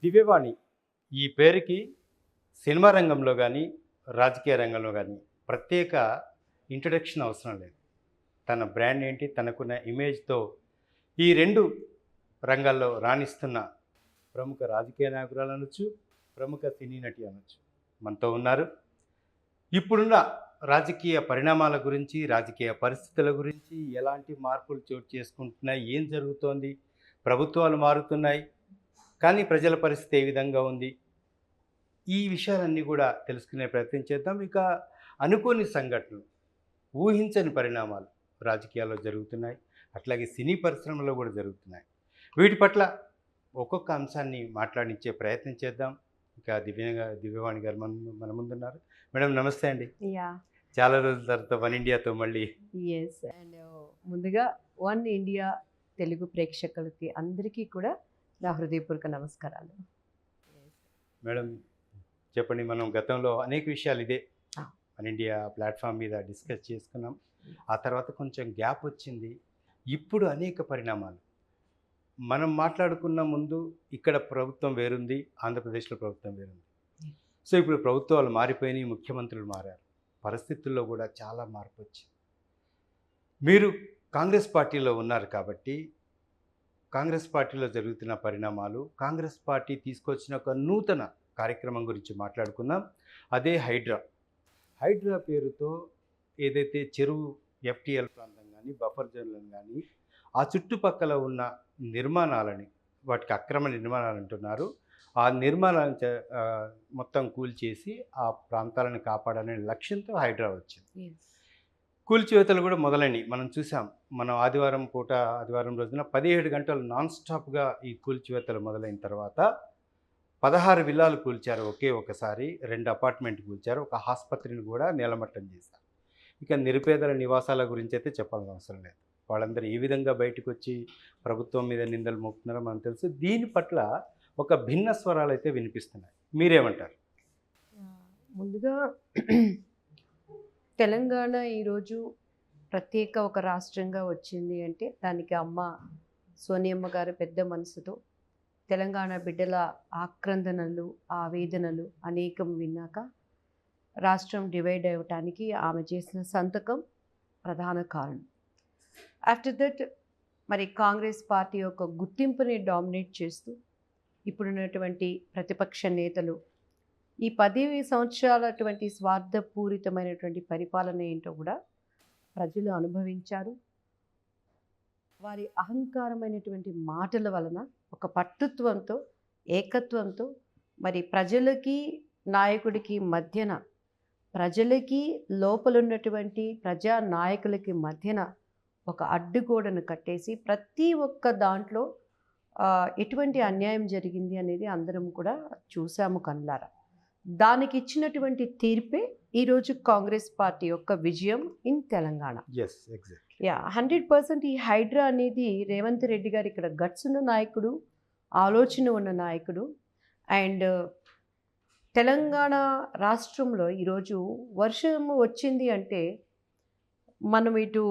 దివ్యవాణి ఈ పేరుకి సినిమా రంగంలో కానీ రాజకీయ రంగంలో కానీ ప్రత్యేక ఇంట్రడక్షన్ అవసరం లేదు. తన బ్రాండ్ ఏంటి, తనకున్న ఇమేజ్తో ఈ రెండు రంగాల్లో రాణిస్తున్న ప్రముఖ రాజకీయ నాయకురాలు అనొచ్చు, ప్రముఖ సినీ నటి అనొచ్చు మనతో ఉన్నారు. ఇప్పుడున్న రాజకీయ పరిణామాల గురించి, రాజకీయ పరిస్థితుల గురించి, ఎలాంటి మార్పులు చోటు చేసుకుంటున్నాయి, ఏం జరుగుతోంది, ప్రభుత్వాలు మారుతున్నాయి కానీ ప్రజల పరిస్థితి ఏ విధంగా ఉంది, ఈ విషయాలన్నీ కూడా తెలుసుకునే ప్రయత్నం చేద్దాం. ఇక అనుకోని సంఘటనలు, ఊహించని పరిణామాలు రాజకీయాల్లో జరుగుతున్నాయి, అట్లాగే సినీ పరిశ్రమలో కూడా జరుగుతున్నాయి. వీటి పట్ల ఒక్కొక్క అంశాన్ని మాట్లాడించే ప్రయత్నం చేద్దాం. ఇక దివ్యవాణి గారు మన ముందున్నారు. మేడం నమస్తే అండి. చాలా రోజుల తర్వాత వన్ ఇండియాతో మళ్ళీ. ఎస్, అండ్ ముందుగా వన్ ఇండియా తెలుగు ప్రేక్షకులకి అందరికీ కూడా నా హృదయపూర్వక నమస్కారాలు. మేడం చెప్పండి, మనం గతంలో అనేక విషయాలు ఇదే వన్ ఇండియా ప్లాట్ఫామ్ మీద డిస్కస్ చేసుకున్నాం. ఆ తర్వాత కొంచెం గ్యాప్ వచ్చింది. ఇప్పుడు అనేక పరిణామాలు మనం మాట్లాడుకున్న ముందు ఇక్కడ ప్రభుత్వం వేరుంది, ఆంధ్రప్రదేశ్లో ప్రభుత్వం వేరుంది. సో ఇప్పుడు ప్రభుత్వాలు మారిపోయినాయి, ముఖ్యమంత్రులు మారారు, పరిస్థితుల్లో కూడా చాలా మార్పు వచ్చింది. మీరు కాంగ్రెస్ పార్టీలో ఉన్నారు కాబట్టి కాంగ్రెస్ పార్టీలో జరుగుతున్న పరిణామాలు, కాంగ్రెస్ పార్టీ తీసుకొచ్చిన ఒక నూతన కార్యక్రమం గురించి మాట్లాడుకుందాం. అదే హైడ్రా పేరుతో ఏదైతే చెరువు ఎఫ్టీఎల్ ప్రాంతం కానీ, బఫర్ జోన్లను కానీ, ఆ చుట్టుపక్కల ఉన్న నిర్మాణాలని, వాటికి అక్రమ నిర్మాణాలు అంటున్నారు, ఆ నిర్మాణాలను మొత్తం కూల్చేసి ఆ ప్రాంతాలను కాపాడనే లక్ష్యంతో హైడ్రా వచ్చింది. కూల్చివేతలు కూడా మొదలైనవి మనం చూసాం. మనం ఆదివారం రోజున 17 గంటలు నాన్ స్టాప్గా ఈ కూల్చివేతలు మొదలైన తర్వాత 16 విల్లాలు కూల్చారు ఒకే ఒకసారి, 2 అపార్ట్మెంట్ కూల్చారు, ఒక ఆసుపత్రిని కూడా నేలమట్టం చేశారు. ఇక నిరుపేదల నివాసాల గురించి అయితే చెప్పాల్సిన అవసరం లేదు. వాళ్ళందరూ ఏ విధంగా బయటకు వచ్చి ప్రభుత్వం మీద నిందలు మోపుతున్నారో మనకు తెలుసు. దీని పట్ల ఒక భిన్న స్వరాలు అయితే వినిపిస్తున్నాయి. మీరేమంటారు? ముందుగా తెలంగాణ ఈరోజు ప్రత్యేక ఒక రాష్ట్రంగా వచ్చింది అంటే దానికి అమ్మ సోనియమ్మ గారు పెద్ద మనసుతో తెలంగాణ బిడ్డల ఆక్రందనలు, ఆవేదనలు అనేకం విన్నాక రాష్ట్రం డివైడ్ అవ్వటానికి ఆమె చేసిన సంతకం ప్రధాన కారణం. ఆఫ్టర్ దట్ మరి కాంగ్రెస్ పార్టీ యొక్క గుర్తింపుని డామినేట్ చేస్తూ ఇప్పుడున్నటువంటి ప్రతిపక్ష నేతలు ఈ 10 సంవత్సరాలటువంటి స్వార్థపూరితమైనటువంటి పరిపాలన ఏంటో కూడా ప్రజలు అనుభవించారు. వారి అహంకారమైనటువంటి మాటల వలన ఒక పట్టుత్వంతో, ఏకత్వంతో మరి ప్రజలకి నాయకుడికి మధ్యన, ప్రజలకి లోపలున్నటువంటి ప్రజా నాయకులకి మధ్యన ఒక అడ్డుగోడను కట్టేసి ప్రతి ఒక్క దాంట్లో ఎటువంటి అన్యాయం జరిగింది అనేది అందరం కూడా చూసాము కనులారా. దానికి ఇచ్చినటువంటి తీర్పే ఈరోజు కాంగ్రెస్ పార్టీ యొక్క విజయం ఇన్ తెలంగాణ. 100% ఈ హైడ్రా అనేది రేవంత్ రెడ్డి గారు ఇక్కడ గట్స్ ఉన్న నాయకుడు, ఆలోచన ఉన్న నాయకుడు. అండ్ తెలంగాణ రాష్ట్రంలో ఈరోజు వర్షం వచ్చింది అంటే మనం ఇటు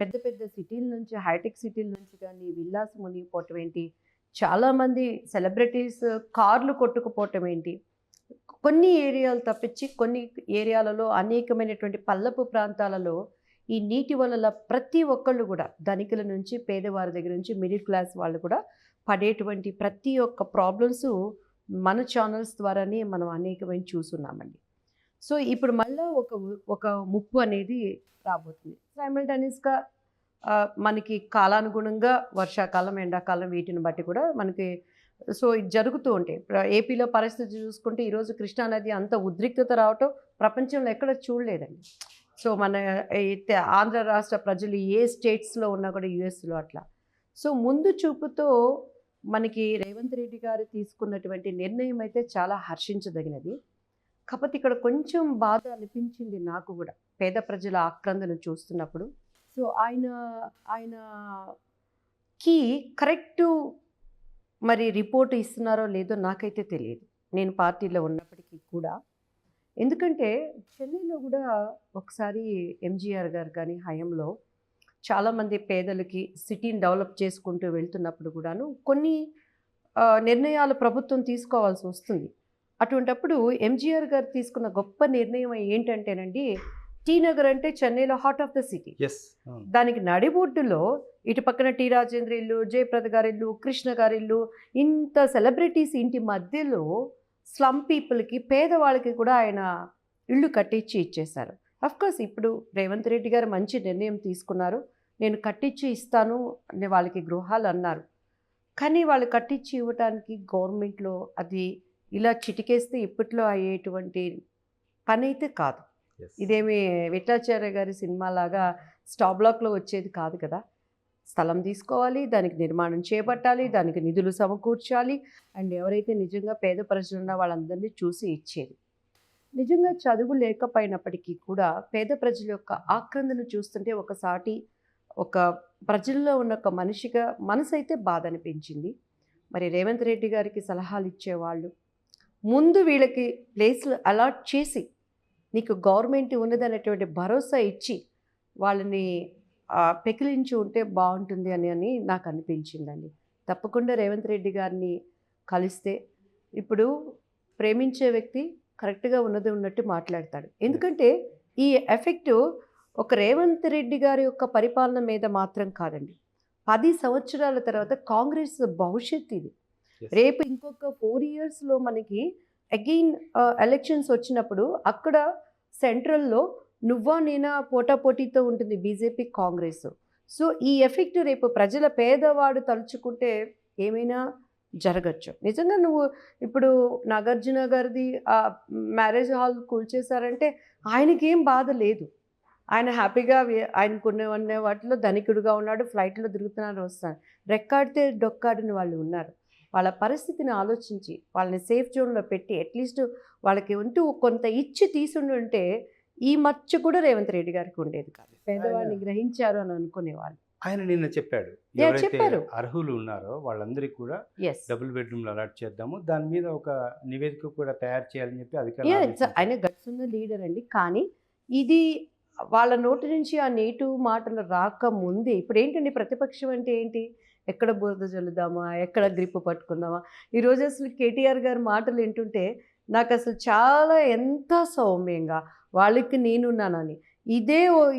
పెద్ద పెద్ద సిటీల నుంచి, హైటెక్ సిటీల నుంచి కానీ విల్లాస్ మునిగిపోవటం ఏంటి, చాలామంది సెలబ్రిటీస్ కార్లు కొట్టుకుపోవటం ఏంటి, కొన్ని ఏరియాలు తప్పించి కొన్ని ఏరియాలలో అనేకమైనటువంటి పల్లపు ప్రాంతాలలో ఈ నీటి వలన ప్రతి ఒక్కళ్ళు కూడా ధనికుల నుంచి పేదవారి దగ్గర నుంచి మిడిల్ క్లాస్ వాళ్ళు కూడా పడేటువంటి ప్రతి ఒక్క ప్రాబ్లమ్స్ మన ఛానల్స్ ద్వారానే మనం అనేకమైన చూస్తున్నామండి. సో ఇప్పుడు మళ్ళీ ఒక ముప్పు అనేది రాబోతుంది. సైమల్టేనియస్గా మనకి కాలానుగుణంగా వర్షాకాలం, ఎండాకాలం వీటిని బట్టి కూడా మనకి సో ఇది జరుగుతూ ఉంటాయి. ఏపీలో పరిస్థితి చూసుకుంటే ఈరోజు కృష్ణానది అంత ఉద్రిక్తత రావటం ప్రపంచంలో ఎక్కడ చూడలేదండి. సో మన ఆంధ్ర రాష్ట్ర ప్రజలు ఏ స్టేట్స్లో ఉన్నా కూడా యుఎస్లో అట్లా. సో ముందు చూపుతో మనకి రేవంత్ రెడ్డి గారు తీసుకున్నటువంటి నిర్ణయం అయితే చాలా హర్షించదగినది. కాకపోతే ఇక్కడ కొంచెం బాధ అనిపించింది నాకు కూడా పేద ప్రజల ఆక్రందన చూస్తున్నప్పుడు. సో ఆయనకి కరెక్టు మరి రిపోర్ట్ ఇస్తున్నారో లేదో నాకైతే తెలియదు, నేను పార్టీలో ఉన్నప్పటికీ కూడా. ఎందుకంటే చెన్నైలో కూడా ఒకసారి ఎంజీఆర్ గారు కానీ హయాంలో చాలామంది పేదలకి సిటీని డెవలప్ చేసుకుంటూ వెళ్తున్నప్పుడు కూడాను కొన్ని నిర్ణయాలు ప్రభుత్వం తీసుకోవాల్సి వస్తుంది. అటువంటప్పుడు ఎంజీఆర్ గారు తీసుకున్న గొప్ప నిర్ణయం ఏంటంటేనండి, టీ నగర్ అంటే చెన్నైలో heart of the city. Yes. దానికి నడిబొడ్డులో ఇటు పక్కన టీ రాజేంద్ర ఇల్లు, జయప్రద గారి ఇల్లు, కృష్ణ గారి ఇల్లు, ఇంత సెలబ్రిటీస్ ఇంటి మధ్యలో స్లమ్ పీపుల్కి, పేదవాళ్ళకి కూడా ఆయన ఇళ్ళు కట్టించి ఇచ్చేశారు. అఫ్కోర్స్ ఇప్పుడు రేవంత్ రెడ్డి గారు మంచి నిర్ణయం తీసుకున్నారు. నేను కట్టించి ఇస్తాను అని వాళ్ళకి గృహాలు అన్నారు. కానీ వాళ్ళు కట్టించి ఇవ్వటానికి గవర్నమెంట్లో అది ఇలా చిటికేస్తే ఇప్పట్లో అయ్యేటువంటి పని అయితే కాదు. ఇదేమి విఠలాచార్య గారి సినిమా లాగా స్టాప్ బ్లాక్లో వచ్చేది కాదు కదా. స్థలం తీసుకోవాలి, దానికి నిర్మాణం చేపట్టాలి, దానికి నిధులు సమకూర్చాలి, అండ్ ఎవరైతే నిజంగా పేద ప్రజలు ఉన్న వాళ్ళందరినీ చూసి ఇచ్చేది. నిజంగా చదువు లేకపోయినప్పటికీ కూడా పేద ప్రజల యొక్క ఆక్రందన చూస్తుంటే ఒక ప్రజల్లో ఉన్న ఒక మనిషిగా మనసైతే బాధ అనిపించింది. మరి రేవంత్ రెడ్డి గారికి సలహాలు ఇచ్చేవాళ్ళు ముందు వీళ్ళకి ప్లేస్లు అలాట్ చేసి నీకు గవర్నమెంట్ ఉన్నదనేటువంటి భరోసా ఇచ్చి వాళ్ళని పెకిలించి ఉంటే బాగుంటుంది అని నాకు అనిపించిందండి. తప్పకుండా రేవంత్ రెడ్డి గారిని కలిస్తే, ఇప్పుడు ప్రేమించే వ్యక్తి కరెక్ట్గా ఉన్నది ఉన్నట్టు మాట్లాడతాడు. ఎందుకంటే ఈ ఎఫెక్ట్ ఒక రేవంత్ రెడ్డి గారి యొక్క పరిపాలన మీద మాత్రం కాదండి, 10 సంవత్సరాల తర్వాత కాంగ్రెస్ భవిష్యత్తు ఇది. రేపు ఇంకొక 4 ఇయర్స్లో మనకి అగైన్ ఎలక్షన్స్ వచ్చినప్పుడు అక్కడ సెంట్రల్లో నువ్వా నేనా పోటాపోటీతో ఉంటుంది బీజేపీ కాంగ్రెస్. సో ఈ ఎఫెక్ట్ రేపు ప్రజల పేదవాడు తలుచుకుంటే ఏమైనా జరగచ్చు. నిజంగా నువ్వు ఇప్పుడు నాగార్జున గారిది మ్యారేజ్ హాల్ కూల్చేశారంటే ఆయనకేం బాధ లేదు. ఆయన హ్యాపీగా ఆయనకున్న వాటిలో ధనికుడుగా ఉన్నాడు, ఫ్లైట్లో తిరుగుతున్నారు, వస్తాడు. రెక్కాడితే డొక్కాడిన వాళ్ళు ఉన్నారు. వాళ్ళ పరిస్థితిని ఆలోచించి వాళ్ళని సేఫ్ జోన్లో పెట్టి అట్లీస్ట్ వాళ్ళకి ఉంటూ కొంత ఇచ్చి తీసుండుంటే ఈ మచ్చ కూడా రేవంత్ రెడ్డి గారికి ఉండేది కాదు. పేదవాడిని గ్రహించారు అని అనుకునేవాళ్ళు. ఆయన నిన్న చెప్పాడు, చెప్పారు, అర్హులు ఉన్నారో వాళ్ళందరికీ కూడా డబుల్ బెడ్రూమ్లు అలాట్ చేద్దాము, దాని మీద ఒక నివేదిక కూడా తయారు చేయాలని చెప్పి అధికారులు. ఆయన గట్స్ ఉన్న లీడర్ అండి. కానీ ఇది వాళ్ళ నోటి నుంచి ఆ నేటివ్ మాటలు రాకముందే ఇప్పుడు ఏంటండి, ప్రతిపక్షం అంటే ఏంటి, ఎక్కడ బురద జల్లుదామా, ఎక్కడ గ్రిప్ పట్టుకుందామా. ఈరోజు అసలు కేటీఆర్ గారి మాటలు వింటుంటే నాకు అసలు చాలా ఎంత సౌమ్యంగా వాళ్ళకి నేనున్నానని.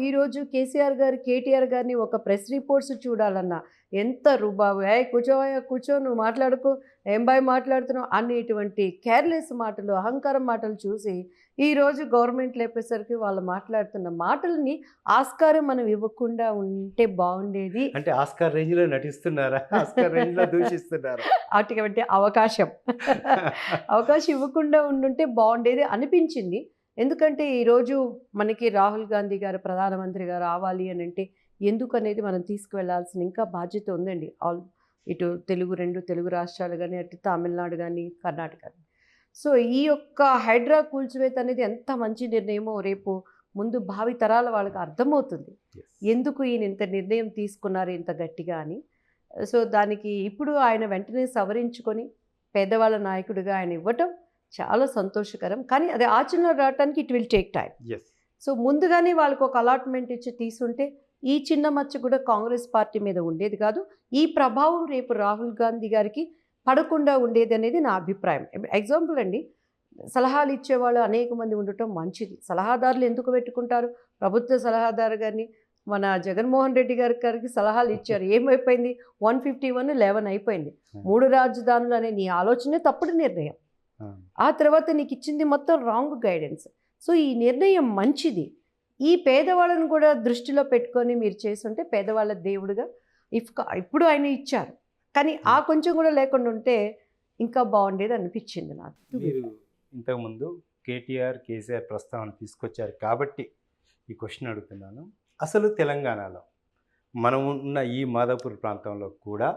ఈరోజు కేటీఆర్ గారిని ఒక ప్రెస్ రిపోర్ట్స్ చూడాలన్నా ఎంత రుబాబు, కూర్చో నువ్వు మాట్లాడుకో, ఏం బాయ్ మాట్లాడుతున్నావు అనేటువంటి కేర్లెస్ మాటలు, అహంకారం మాటలు చూసి ఈరోజు గవర్నమెంట్ లేపేసరికి వాళ్ళు మాట్లాడుతున్న మాటలని ఆస్కారం మనం ఇవ్వకుండా ఉంటే బాగుండేది. అంటే ఆస్కార్ రేంజ్లో నటిస్తున్నారా, ఆస్కార్ రేంజ్లో దూషిస్తున్నారా? అటువంటి అవకాశం ఇవ్వకుండా ఉండుంటే బాగుండేది అనిపించింది. ఎందుకంటే ఈరోజు మనకి రాహుల్ గాంధీ గారు ప్రధానమంత్రిగా రావాలి అని అంటే ఎందుకు అనేది మనం తీసుకువెళ్లాల్సిన ఇంకా బాధ్యత ఉందండి. ఇటు రెండు తెలుగు రాష్ట్రాలు కానీ, అటు తమిళనాడు కానీ, కర్ణాటక కానీ. సో ఈ యొక్క హైడ్రా కూల్చివేత అనేది ఎంత మంచి నిర్ణయమో రేపు ముందు భావి తరాల వాళ్ళకి అర్థమవుతుంది ఎందుకు ఈయన ఇంత నిర్ణయం తీసుకున్నారు ఇంత గట్టిగా అని. సో దానికి ఇప్పుడు ఆయన వెంటనే సవరించుకొని పేదవాళ్ళ నాయకుడిగా ఆయన ఇవ్వటం చాలా సంతోషకరం. కానీ అది ఆచరణలో రావడానికి it will take time. So ముందుగానే వాళ్ళకు ఒక అలాట్మెంట్ ఇచ్చి తీసుంటే ఈ చిన్న మచ్చ కూడా కాంగ్రెస్ పార్టీ మీద ఉండేది కాదు. ఈ ప్రభావం రేపు రాహుల్ గాంధీ గారికి పడకుండా ఉండేది అనేది నా అభిప్రాయం. ఎగ్జాంపుల్ అండి, సలహాలు ఇచ్చేవాళ్ళు అనేక మంది ఉండటం మంచిది. సలహాదారులు ఎందుకు పెట్టుకుంటారు? ప్రభుత్వ సలహాదారు గారిని మన జగన్మోహన్ రెడ్డి గారికి సలహాలు ఇచ్చారు. ఏమైపోయింది? 151 11 అయిపోయింది. 3 రాజధానులు అనే నీ ఆలోచనే తప్పుడు నిర్ణయం. ఆ తర్వాత నీకు ఇచ్చింది మొత్తం రాంగ్ గైడెన్స్. సో ఈ నిర్ణయం మంచిది. ఈ పేదవాళ్ళను కూడా దృష్టిలో పెట్టుకొని మీరు చేస్తుంటే పేదవాళ్ళ దేవుడుగా ఇప్పుడు ఆయన ఇచ్చారు. కానీ ఆ కొంచెం కూడా లేకుండా ఉంటే ఇంకా బాగుండేది అనిపించింది నాకు. మీరు ఇంతకుముందు కేసీఆర్ ప్రస్తావన తీసుకొచ్చారు కాబట్టి ఈ క్వశ్చన్ అడుగుతున్నాను. అసలు తెలంగాణలో మనం ఉన్న ఈ మాదాపూర్ ప్రాంతంలో కూడా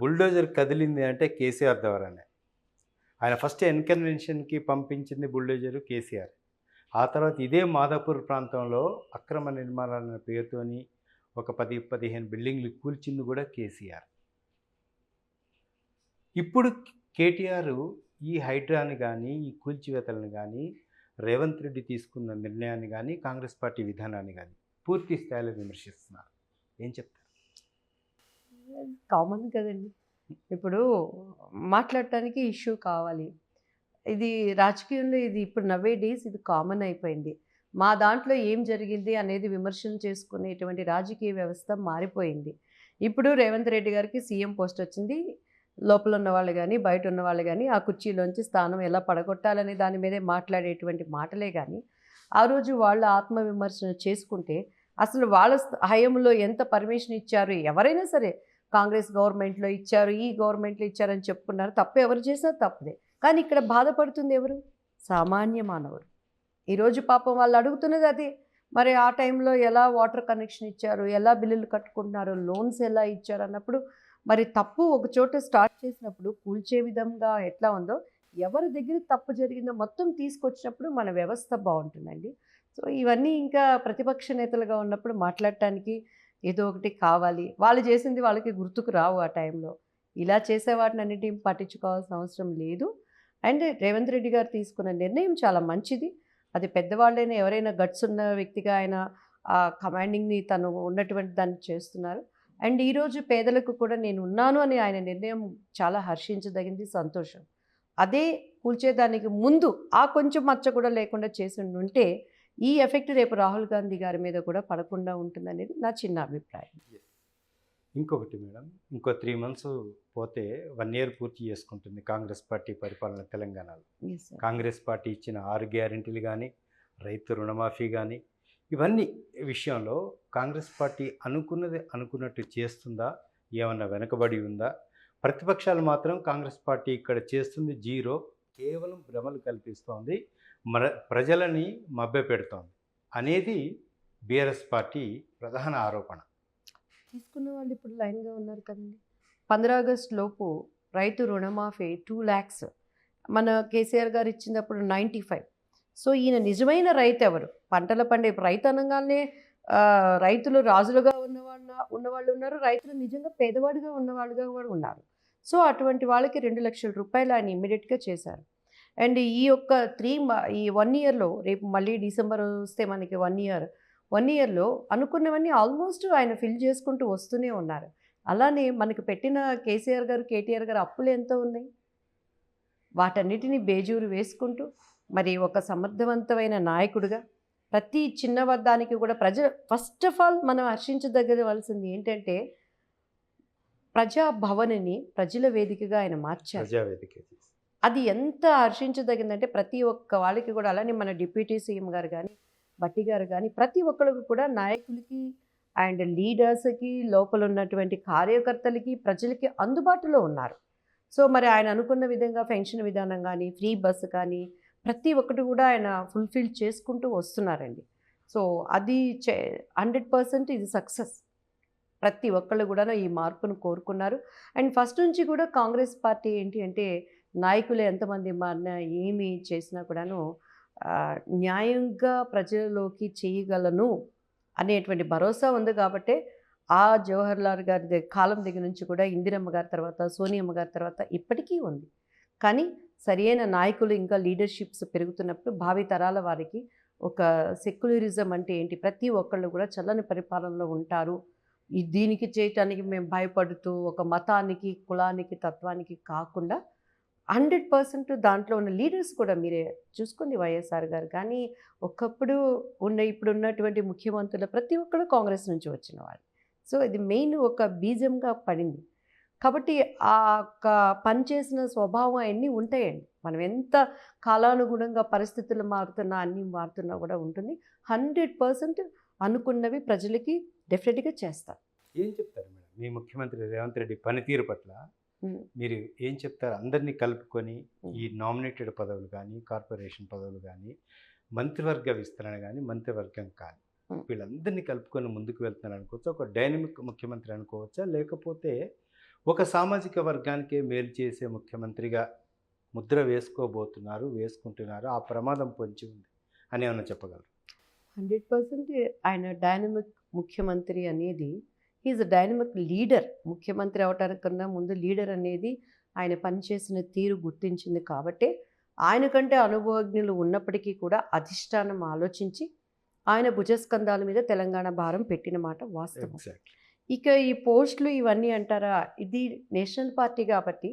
బుల్డోజర్ కదిలింది అంటే కేసీఆర్ ద్వారానే. ఆయన ఫస్ట్ ఎన్కన్వెన్షన్కి పంపించింది బుల్డోజరు కేసీఆర్. ఆ తర్వాత ఇదే మాదాపూర్ ప్రాంతంలో అక్రమ నిర్మాణాల పేరుతోని ఒక 10-15 బిల్డింగ్లు కూల్చింది కూడా కేసీఆర్. ఇప్పుడు కేటీఆర్ ఈ హైడ్రాని కానీ, ఈ కూల్చివేతలను కానీ, రేవంత్ రెడ్డి తీసుకున్న నిర్ణయాన్ని కానీ, కాంగ్రెస్ పార్టీ విధానాన్ని కానీ పూర్తి స్థాయిలో విమర్శిస్తున్నారు. ఏం చెప్తారు? కామన్ కదండి. ఇప్పుడు మాట్లాడటానికి ఇష్యూ కావాలి. ఇది రాజకీయంలో ఇది ఇప్పుడు నవ్వే డేస్ ఇది కామన్ అయిపోయింది. మా దాంట్లో ఏం జరిగింది అనేది విమర్శలు చేసుకునేటువంటి రాజకీయ వ్యవస్థ మారిపోయింది. ఇప్పుడు రేవంత్ రెడ్డి గారికి సీఎం పోస్ట్ వచ్చింది. లోపల ఉన్నవాళ్ళు గానీ, బయట ఉన్నవాళ్ళు గానీ, ఆ కుర్చీలోంచి స్థానం ఎలా పడగొట్టాలనే దాని మీదే మాట్లాడేటువంటి మాటలే గానీ, ఆ రోజు వాళ్ళు ఆత్మవిమర్శన చేసుకుంటే, అసలు వాళ్ళ హయాంలో ఎంత పర్మిషన్ ఇచ్చారు, ఎవరైనా సరే కాంగ్రెస్ గవర్నమెంట్‌లో ఇచ్చారు, ఈ గవర్నమెంట్‌లో ఇచ్చారని చెప్పుకున్నారు. తప్పు ఎవరు చేసినా తప్పుదే. కానీ ఇక్కడ బాధపడుతుంది ఎవరు? సామాన్య మానవుడు. ఈరోజు పాపం వాళ్ళు అడుగుతున్నది అదే. మరి ఆ టైంలో ఎలా వాటర్ కనెక్షన్ ఇచ్చారు? ఎలా బిల్లులు కట్టుకుంటున్నారు? లోన్స్ ఎలా ఇచ్చారు? అన్నప్పుడు మరి తప్పు ఒక చోట స్టార్ట్ చేసినప్పుడు కూల్చే విధంగా ఎట్లా ఉందో, ఎవరి దగ్గర తప్పు జరిగిందో మొత్తం తీసుకొచ్చినప్పుడు మన వ్యవస్థ బావుంటుందండి. సో, ఇవన్నీ ఇంకా ప్రతిపక్ష నేతలుగా ఉన్నప్పుడు మాట్లాడటానికి ఏదో ఒకటి కావాలి. వాళ్ళు చేసింది వాళ్ళకి గుర్తుకు రావు ఆ టైంలో. ఇలా చేసే వాటినన్నిటిని పట్టించుకోవాల్సిన అవసరం లేదు. అండ్ రేవంత్ రెడ్డి గారు తీసుకున్న నిర్ణయం చాలా మంచిది. అది పెద్దవాళ్ళైనా ఎవరైనా గట్స్ ఉన్న వ్యక్తిగా ఆయన కమాండింగ్‌ని తను ఉన్నటువంటి దాన్ని చేస్తున్నారు. అండ్ ఈరోజు పేదలకు కూడా నేను ఉన్నాను అని ఆయన నిర్ణయం చాలా హర్షించదగింది, సంతోషం. అదే కూల్చేదానికి ముందు ఆ కొంచెం మచ్చ కూడా లేకుండా చేసుండుంటే ఈ ఎఫెక్ట్ రేపు రాహుల్ గాంధీ గారి మీద కూడా పడకుండా ఉంటుందనేది నా చిన్న అభిప్రాయం. ఇంకొకటి మేడం, ఇంకో 3 మంత్స్ పోతే 1 ఇయర్ పూర్తి చేసుకుంటుంది కాంగ్రెస్ పార్టీ పరిపాలన తెలంగాణలో. Yes sir. కాంగ్రెస్ పార్టీ ఇచ్చిన 6 గ్యారెంటీలు కానీ, రైతు రుణమాఫీ కానీ, ఇవన్నీ విషయంలో కాంగ్రెస్ పార్టీ అనుకున్నది అనుకున్నట్టు చేస్తుందా? ఏమన్నా వెనకబడి ఉందా? ప్రతిపక్షాలు మాత్రం కాంగ్రెస్ పార్టీ ఇక్కడ చేస్తుంది జీరో, కేవలం భ్రమలు కల్పిస్తోంది, ప్రజలని మభ్యపెడుతోంది అనేది బీఆర్ఎస్ పార్టీ ప్రధాన ఆరోపణ. తీసుకున్న వాళ్ళు ఇప్పుడు లైన్‌గా ఉన్నారు కదండీ. 15 ఆగస్టు లోపు రైతు రుణమాఫీ 2,00,000 మన కేసీఆర్ గారు ఇచ్చినప్పుడు 95. సో, ఈయన నిజమైన రైతు ఎవరు? పంటలు పండే రైతు అనంగానే రైతులు రాజులుగా ఉన్నవాళ్ళు ఉన్నారు. రైతులు నిజంగా పేదవాడిగా ఉన్నవాళ్ళుగా కూడా ఉన్నారు. సో, అటువంటి వాళ్ళకి 2,00,000 ఆయన ఇమ్మీడియేట్‌గా చేశారు. అండ్ ఈ యొక్క ఈ 1 ఇయర్‌లో రేపు మళ్ళీ డిసెంబర్ వస్తే మనకి 1 ఇయర్. 1 ఇయర్‌లో అనుకున్నవన్నీ ఆల్మోస్ట్ ఆయన ఫిల్ చేసుకుంటూ వస్తూనే ఉన్నారు. అలానే మనకు పెట్టిన కేసీఆర్ గారు, కేటీఆర్ గారు అప్పులు ఎంత ఉన్నాయి? వాటన్నిటిని బేజూరు వేసుకుంటూ మరి ఒక సమర్థవంతమైన నాయకుడిగా ప్రతి దానికి కూడా ఫస్ట్ ఆఫ్ ఆల్ మనం హర్షించదగ్గవలసింది ఏంటంటే ప్రజాభవన్ని ప్రజల వేదికగా ఆయన మార్చారు. ప్రజావేదిక. అది ఎంత హర్షించదగిందంటే ప్రతి ఒక్క వాళ్ళకి కూడా, అలానే మన డిప్యూటీ సీఎం గారు కానీ, భట్టి గారు కానీ, ప్రతి ఒక్కరికి కూడా నాయకులకి అండ్ లీడర్స్కి, లోపల ఉన్నటువంటి కార్యకర్తలకి, ప్రజలకి అందుబాటులో ఉన్నారు. సో, మరి ఆయన అనుకున్న విధంగా పెన్షన్ విధానం కానీ, ఫ్రీ బస్సు కానీ, ప్రతి ఒక్కటి కూడా ఆయన ఫుల్ఫిల్ చేసుకుంటూ వస్తున్నారండి. సో, అది 100% ఇది సక్సెస్. ప్రతి ఒక్కళ్ళు కూడా ఈ మార్పును కోరుకున్నారు. అండ్ ఫస్ట్ నుంచి కూడా కాంగ్రెస్ పార్టీ ఏంటి అంటే నాయకులు ఎంతమంది మారినా ఏమి చేసినా కూడాను న్యాయంగా ప్రజలలోకి చేయగలను అనేటువంటి భరోసా ఉంది కాబట్టే ఆ జవహర్లాల్ గారి కాలం దగ్గర నుంచి కూడా ఇందిరమ్మ గారి తర్వాత, సోనియమ్మ గారి తర్వాత ఇప్పటికీ ఉంది. కానీ సరియైన నాయకులు ఇంకా లీడర్షిప్స్ పెరుగుతున్నప్పుడు భావి తరాల వారికి ఒక సెక్యులరిజం అంటే ఏంటి, ప్రతి ఒక్కళ్ళు కూడా చల్లని పరిపాలనలో ఉంటారు, దీనికి చేయటానికి మేము భయపడుతూ ఒక మతానికి, కులానికి, తత్వానికి కాకుండా 100% దాంట్లో ఉన్న లీడర్స్ కూడా మీరే చూసుకోండి. వైఎస్ఆర్ గారు కానీ, ఒకప్పుడు ఇప్పుడు ఉన్నటువంటి ముఖ్యమంత్రులు ప్రతి ఒక్కరు కాంగ్రెస్ నుంచి వచ్చిన వాళ్ళు. సో, ఇది మెయిన్ ఒక బీజంగా పడింది. కాబట్టి ఆ యొక్క పనిచేసిన స్వభావం అన్నీ ఉంటాయండి. మనం ఎంత కాలానుగుణంగా పరిస్థితులు మారుతున్నా, అన్నీ మారుతున్నా కూడా ఉంటుంది. 100% అనుకున్నవి ప్రజలకి డెఫినెట్‌గా చేస్తారు. ఏం చెప్తారు మేడం మీ ముఖ్యమంత్రి రేవంత్ రెడ్డి పనితీరు పట్ల? మీరు ఏం చెప్తారు? అందరినీ కలుపుకొని ఈ నామినేటెడ్ పదవులు కానీ, కార్పొరేషన్ పదవులు కానీ, మంత్రివర్గ విస్తరణ కానీ, మంత్రివర్గం కానీ, వీళ్ళందరినీ కలుపుకొని ముందుకు వెళ్తున్నారు అనుకోవచ్చా? ఒక డైనమిక్ ముఖ్యమంత్రి అనుకోవచ్చా? లేకపోతే ఒక సామాజిక వర్గానికే మేలు చేసే ముఖ్యమంత్రిగా ముద్ర వేసుకుంటున్నారు, ఆ ప్రమాదం పొంచి ఉంది అని ఏమన్నా చెప్పగలరు? 100% ఆయన డైనమిక్ ముఖ్యమంత్రి అనేది ఈజ్ డైనమిక్ లీడర్. ముఖ్యమంత్రి అవటానికన్నా ముందు లీడర్ అనేది ఆయన పనిచేసిన తీరు గుర్తించింది కాబట్టే ఆయనకంటే అనుభవజ్ఞులు ఉన్నప్పటికీ కూడా అధిష్టానం ఆలోచించి ఆయన భుజస్కంధాల మీద తెలంగాణ భారం పెట్టిన మాట వాస్తవం. ఇక ఈ పోస్టులు ఇవన్నీ అంటారా, ఇది నేషనల్ పార్టీ కాబట్టి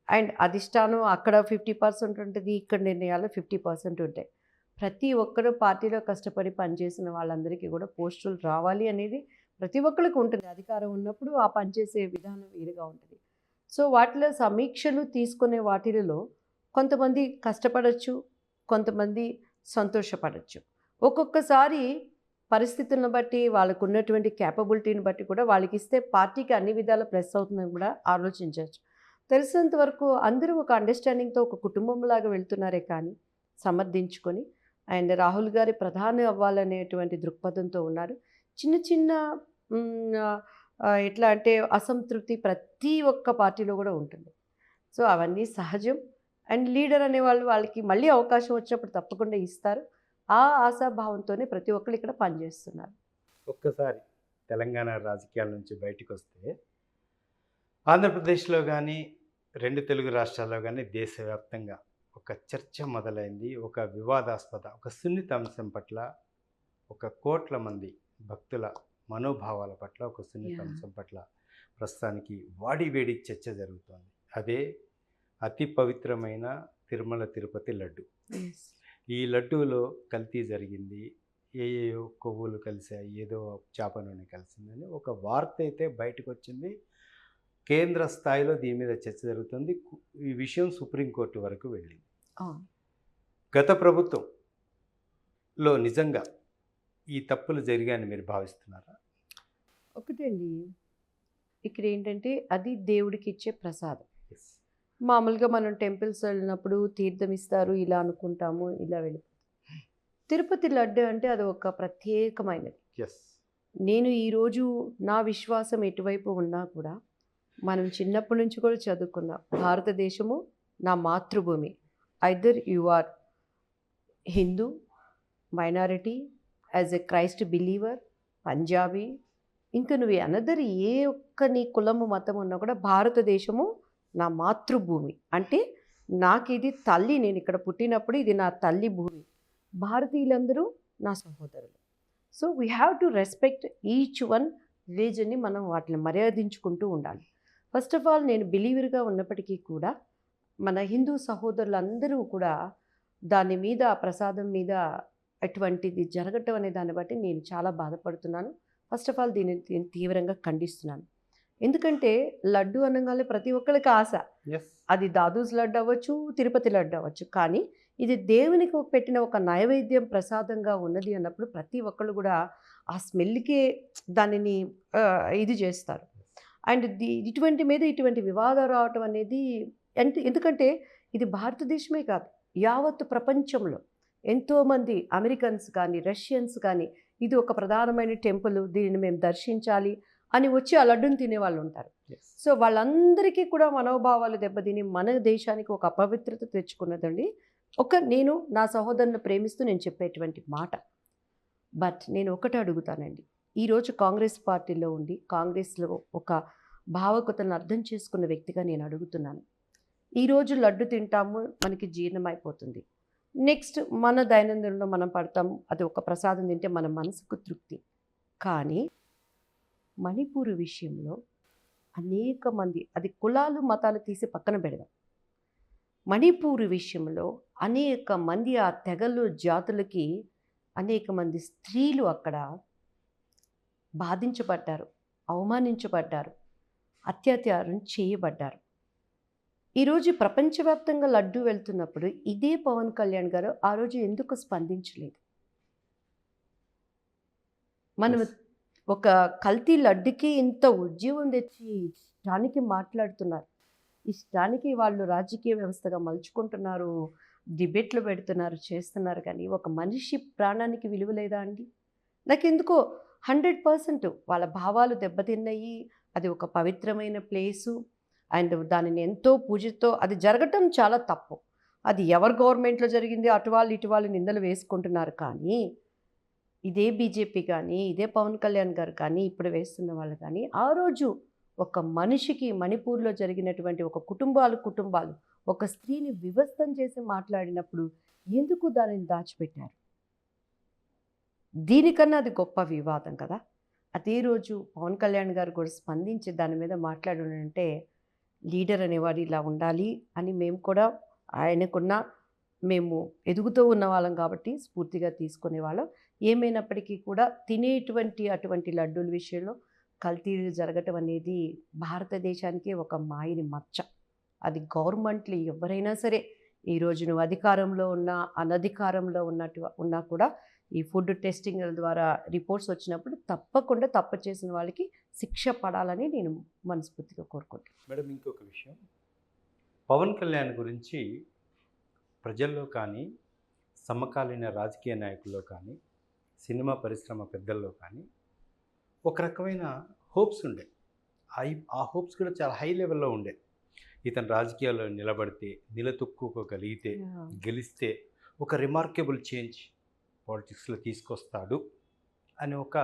అండ్ అధిష్టానం అక్కడ 50% ఉంటుంది, ఇక్కడ నిర్ణయాలు 50% ఉంటాయి. ప్రతి ఒక్కరు పార్టీలో కష్టపడి పనిచేసిన వాళ్ళందరికీ కూడా పోస్టులు రావాలి అనేది ప్రతి ఒక్కరికి ఉంటుంది. అధికారం ఉన్నప్పుడు ఆ పనిచేసే విధానం వేరుగా ఉంటుంది. సో వాటిలో సమీక్షలు తీసుకునే వాటిలో కొంతమంది కష్టపడచ్చు, కొంతమంది సంతోషపడచ్చు. ఒక్కొక్కసారి పరిస్థితులను బట్టి, వాళ్ళకు ఉన్నటువంటి క్యాపబిలిటీని బట్టి కూడా వాళ్ళకి ఇస్తే పార్టీకి అన్ని విధాల ప్లస్ అవుతుందని కూడా ఆలోచించవచ్చు. తెలిసినంత వరకు అందరూ ఒక అండర్స్టాండింగ్తో ఒక కుటుంబంలాగా వెళ్తున్నారే కానీ సమర్థించుకొని అండ్ రాహుల్ గారి ప్రధాని అవ్వాలనేటువంటి దృక్పథంతో ఉన్నారు. చిన్న చిన్న ఎట్లా అంటే అసంతృప్తి ప్రతి ఒక్క పార్టీలో కూడా ఉంటుంది. సో అవన్నీ సహజం. అండ్ లీడర్ అనేవాళ్ళు వాళ్ళకి మళ్ళీ అవకాశం వచ్చినప్పుడు తప్పకుండా ఇస్తారు. ఆ ఆశాభావంతోనే ప్రతి ఒక్కరు ఇక్కడ పనిచేస్తున్నారు. ఒక్కసారి తెలంగాణ రాజకీయాల నుంచి బయటకు వస్తే ఆంధ్రప్రదేశ్లో కానీ, 2 తెలుగు రాష్ట్రాల్లో కానీ, దేశవ్యాప్తంగా ఒక చర్చ మొదలైంది. ఒక వివాదాస్పద, ఒక సున్నిత అంశం పట్ల, ఒక కోట్ల మంది భక్తుల మనోభావాల పట్ల, ఒక సున్నిత అంశం పట్ల ప్రస్తుతానికి వాడివేడి చర్చ జరుగుతోంది. అదే అతి పవిత్రమైన తిరుమల తిరుపతి లడ్డు. ఈ లడ్డూలో కల్తీ జరిగింది, ఏయో కొవ్వులు కలిసాయి, ఏదో చేప నూనె కలిసిందని ఒక వార్త అయితే బయటకు వచ్చింది. కేంద్ర స్థాయిలో దీని మీద చర్చ జరుగుతుంది. ఈ విషయం సుప్రీంకోర్టు వరకు వెళ్ళింది. గత ప్రభుత్వంలో నిజంగా ఈ తప్పులు జరిగాయని మీరు భావిస్తున్నారా? ఒకటండి, ఇక్కడ ఏంటంటే అది దేవుడికి ఇచ్చే ప్రసాదం. మామూలుగా మనం టెంపుల్స్ వెళ్ళినప్పుడు తీర్థం ఇస్తారు, ఇలా అనుకుంటాము, ఇలా వెళ్ళిపోతాం. తిరుపతి లడ్డు అంటే అది ఒక ప్రత్యేకమైనది. నేను ఈరోజు నా విశ్వాసం ఎటువైపు ఉన్నా కూడా, మనం చిన్నప్పటి నుంచి కూడా చదువుకున్నాం, భారతదేశము నా మాతృభూమి. Either you are Hindu minority, as a Christ believer, Punjabi, ఇంకా నువ్వు అనదర్ ఏ ఒక్క నీ కులము మతం ఉన్నా కూడా భారతదేశము నా మాతృభూమి. అంటే నాకు ఇది తల్లి, నేను ఇక్కడ పుట్టినప్పుడు ఇది నా తల్లి భూమి. భారతీయులందరూ నా సహోదరులు. So we have to respect each one రిలీజన్ని. మనం వాటిని మర్యాదించుకుంటూ ఉండాలి. ఫస్ట్ ఆఫ్ ఆల్ నేను బిలీవర్గా ఉన్నప్పటికీ కూడా మన హిందూ సహోదరులందరూ కూడా దాని మీద, ప్రసాదం మీద అటువంటిది జరగటం అనే దాన్ని బట్టి నేను చాలా బాధపడుతున్నాను. ఫస్ట్ ఆఫ్ ఆల్ దీన్ని తీవ్రంగా ఖండిస్తున్నాను. ఎందుకంటే లడ్డు అనగానే ప్రతి ఒక్కరికి ఆశ, అది దాదూస్ లడ్డు అవ్వచ్చు, తిరుపతి లడ్డు అవ్వచ్చు. కానీ ఇది దేవునికి పెట్టిన ఒక నైవేద్యం, ప్రసాదంగా ఉన్నది అన్నప్పుడు ప్రతి ఒక్కళ్ళు కూడా ఆ స్మెల్కే దానిని ఇది చేస్తారు. అండ్ ఇటువంటి వివాదాలు రావటం అనేది ఎందుకంటే ఇది భారతదేశమే కాదు, యావత్ ప్రపంచంలో ఎంతోమంది అమెరికన్స్ కానీ, రష్యన్స్ కానీ, ఇది ఒక ప్రధానమైన టెంపుల్, దీనిని మేము దర్శించాలి అని వచ్చి ఆ లడ్డుని తినేవాళ్ళు ఉంటారు. సో వాళ్ళందరికీ కూడా మనోభావాలు దెబ్బతిని మన దేశానికి ఒక అపవిత్రత తెచ్చుకున్నదండి. నేను నా సహోదరుని ప్రేమిస్తూ నేను చెప్పేటువంటి మాట. బట్ నేను ఒకటి అడుగుతానండి, ఈరోజు కాంగ్రెస్ పార్టీలో ఉండి కాంగ్రెస్లో ఒక భావకతను అర్థం చేసుకున్న వ్యక్తిగా నేను అడుగుతున్నాను. ఈరోజు లడ్డు తింటాము, మనకి జీర్ణమైపోతుంది. నెక్స్ట్ మన దైనందినంలో మనం పడతాము, అది ఒక ప్రసాదం తింటే మన మనసుకు తృప్తి. కానీ మణిపూర్ విషయంలో అనేక మంది, అది కులాలు మతాలు తీసి పక్కన పెడదాం, మణిపూర్ విషయంలో అనేక మంది ఆ తెగలు జాతులకి అనేక మంది స్త్రీలు అక్కడ బాధించబడ్డారు, అవమానించబడ్డారు, అత్యాచారం చేయబడ్డారు. ఈరోజు ప్రపంచవ్యాప్తంగా లడ్డు వెళ్తున్నప్పుడు ఇదే పవన్ కళ్యాణ్ గారు ఆ రోజు ఎందుకు స్పందించలేదు? మనం ఒక కల్తీ లడ్డుకి ఇంత ఉద్యమం తెచ్చి ఇష్టానికి మాట్లాడుతున్నారు, ఇష్టానికి వాళ్ళు రాజకీయ వ్యవస్థగా మలుచుకుంటున్నారు, డిబేట్లు పెడుతున్నారు, చేస్తున్నారు. కానీ ఒక మనిషి ప్రాణానికి విలువ లేదా అండి? నాకెందుకో 100% వాళ్ళ భావాలు దెబ్బతిన్నాయి. అది ఒక పవిత్రమైన ప్లేసు అండ్ దానిని ఎంతో పూజతో అది జరగటం చాలా తప్పు. అది ఎవరి గవర్నమెంట్లో జరిగింది, అటు వాళ్ళు ఇటు వాళ్ళు నిందలు వేసుకుంటున్నారు. కానీ ఇదే బీజేపీ కానీ, ఇదే పవన్ కళ్యాణ్ గారు కానీ, ఇప్పుడు వేస్తున్న వాళ్ళు కానీ, ఆ రోజు ఒక మనిషికి మణిపూర్లో జరిగినటువంటి ఒక కుటుంబాలు ఒక స్త్రీని వివస్తం చేసి మాట్లాడినప్పుడు ఎందుకు దానిని దాచిపెట్టారు? దీనికన్నా అది గొప్ప వివాదం కదా. అదే రోజు పవన్ కళ్యాణ్ గారు కూడా స్పందించి దాని మీద మాట్లాడారంటే లీడర్ అనేవాడు ఇలా ఉండాలి అని మేము కూడా ఆయనకున్న మేము ఎదుగుతూ ఉన్న వాళ్ళం కాబట్టి స్ఫూర్తిగా తీసుకునేవాళ్ళం. ఏమైనప్పటికీ కూడా తినేటువంటి అటువంటి లడ్డూల విషయంలో కల్తీలు జరగటం అనేది భారతదేశానికి ఒక మాయని మచ్చ. అది గవర్నమెంట్లు ఎవరైనా సరే ఈరోజు నువ్వు అధికారంలో ఉన్నా అనధికారంలో ఉన్నా కూడా ఈ ఫుడ్ టెస్టింగ్ ద్వారా రిపోర్ట్స్ వచ్చినప్పుడు తప్పకుండా తప్పు చేసిన వాళ్ళకి శిక్ష పడాలని నేను మనస్ఫూర్తిగా కోరుకుంటున్నాను. మేడం, ఇంకొక విషయం, పవన్ కళ్యాణ్ గురించి ప్రజల్లో కానీ, సమకాలీన రాజకీయ నాయకుల్లో కానీ, సినిమా పరిశ్రమ పెద్దల్లో కానీ ఒక రకమైన హోప్స్ ఉండే. ఆ హోప్స్ కూడా చాలా హై లెవెల్లో ఉండే. ఇతను రాజకీయాల్లో నిలబడితే, నిలదొక్కుకోగలిగితే, గెలిస్తే ఒక రిమార్కబుల్ చేంజ్ పాలిటిక్స్లో తీసుకొస్తాడు అని ఒక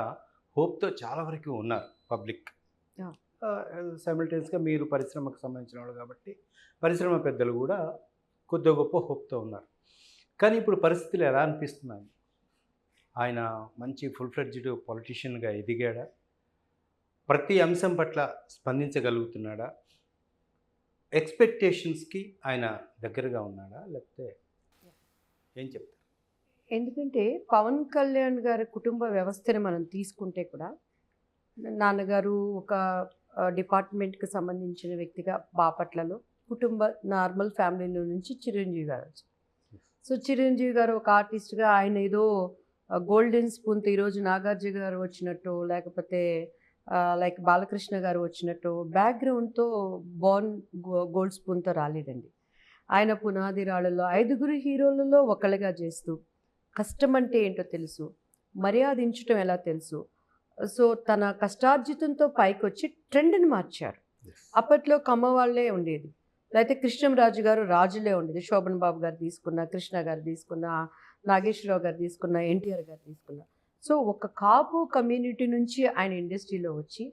హోప్తో చాలా వరకు ఉన్నారు పబ్లిక్. సైమిల్టేనియస్గా మీరు పరిశ్రమకు సంబంధించిన వాళ్ళు కాబట్టి పరిశ్రమ పెద్దలు కూడా కొద్ది గొప్ప హోప్తో ఉన్నారు. కానీ ఇప్పుడు పరిస్థితులు ఎలా అనిపిస్తున్నాయి? ఆయన మంచి ఫుల్ ఫ్లెడ్జ్డ్ పొలిటీషియన్గా ఎదిగాడా? ప్రతి అంశం పట్ల స్పందించగలుగుతున్నాడా? ఎక్స్పెక్టేషన్స్కి ఆయన దగ్గరగా ఉన్నాడా, లేకపోతే ఏం చెప్తారు? ఎందుకంటే పవన్ కళ్యాణ్ గారి కుటుంబ వ్యవస్థని మనం తీసుకుంటే కూడా నాన్నగారు ఒక డిపార్ట్మెంట్కి సంబంధించిన వ్యక్తిగా బాపట్లలో కుటుంబ నార్మల్ ఫ్యామిలీలో నుంచి చిరంజీవి గారు వచ్చారు. సో చిరంజీవి గారు ఒక ఆర్టిస్ట్గా ఆయన ఏదో గోల్డెన్ స్పూన్తో ఈరోజు నాగార్జున గారు వచ్చినట్టు, లేకపోతే లైక్ బాలకృష్ణ గారు వచ్చినట్టు బ్యాక్గ్రౌండ్తో గోల్డ్ స్పూన్తో రాలేదండి. ఆయన పునాది రాళ్ళలో 5 హీరోలలో ఒకళ్ళగా చేస్తూ కష్టం అంటే ఏంటో తెలుసు, మర్యాదించటం ఎలా తెలుసు. సో తన కష్టార్జితంతో పైకి వచ్చి ట్రెండ్ని మార్చారు. అప్పట్లో కమ్మ వాళ్ళే ఉండేది, లేకపోతే కృష్ణంరాజు గారు రాజులే ఉండేది. శోభన్ బాబు గారు తీసుకున్న, కృష్ణ గారు తీసుకున్న, నాగేశ్వరరావు గారు తీసుకున్న, ఎన్టీఆర్ గారు తీసుకున్న. సో ఒక కాపు కమ్యూనిటీ నుంచి ఆయన ఇండస్ట్రీలో వచ్చి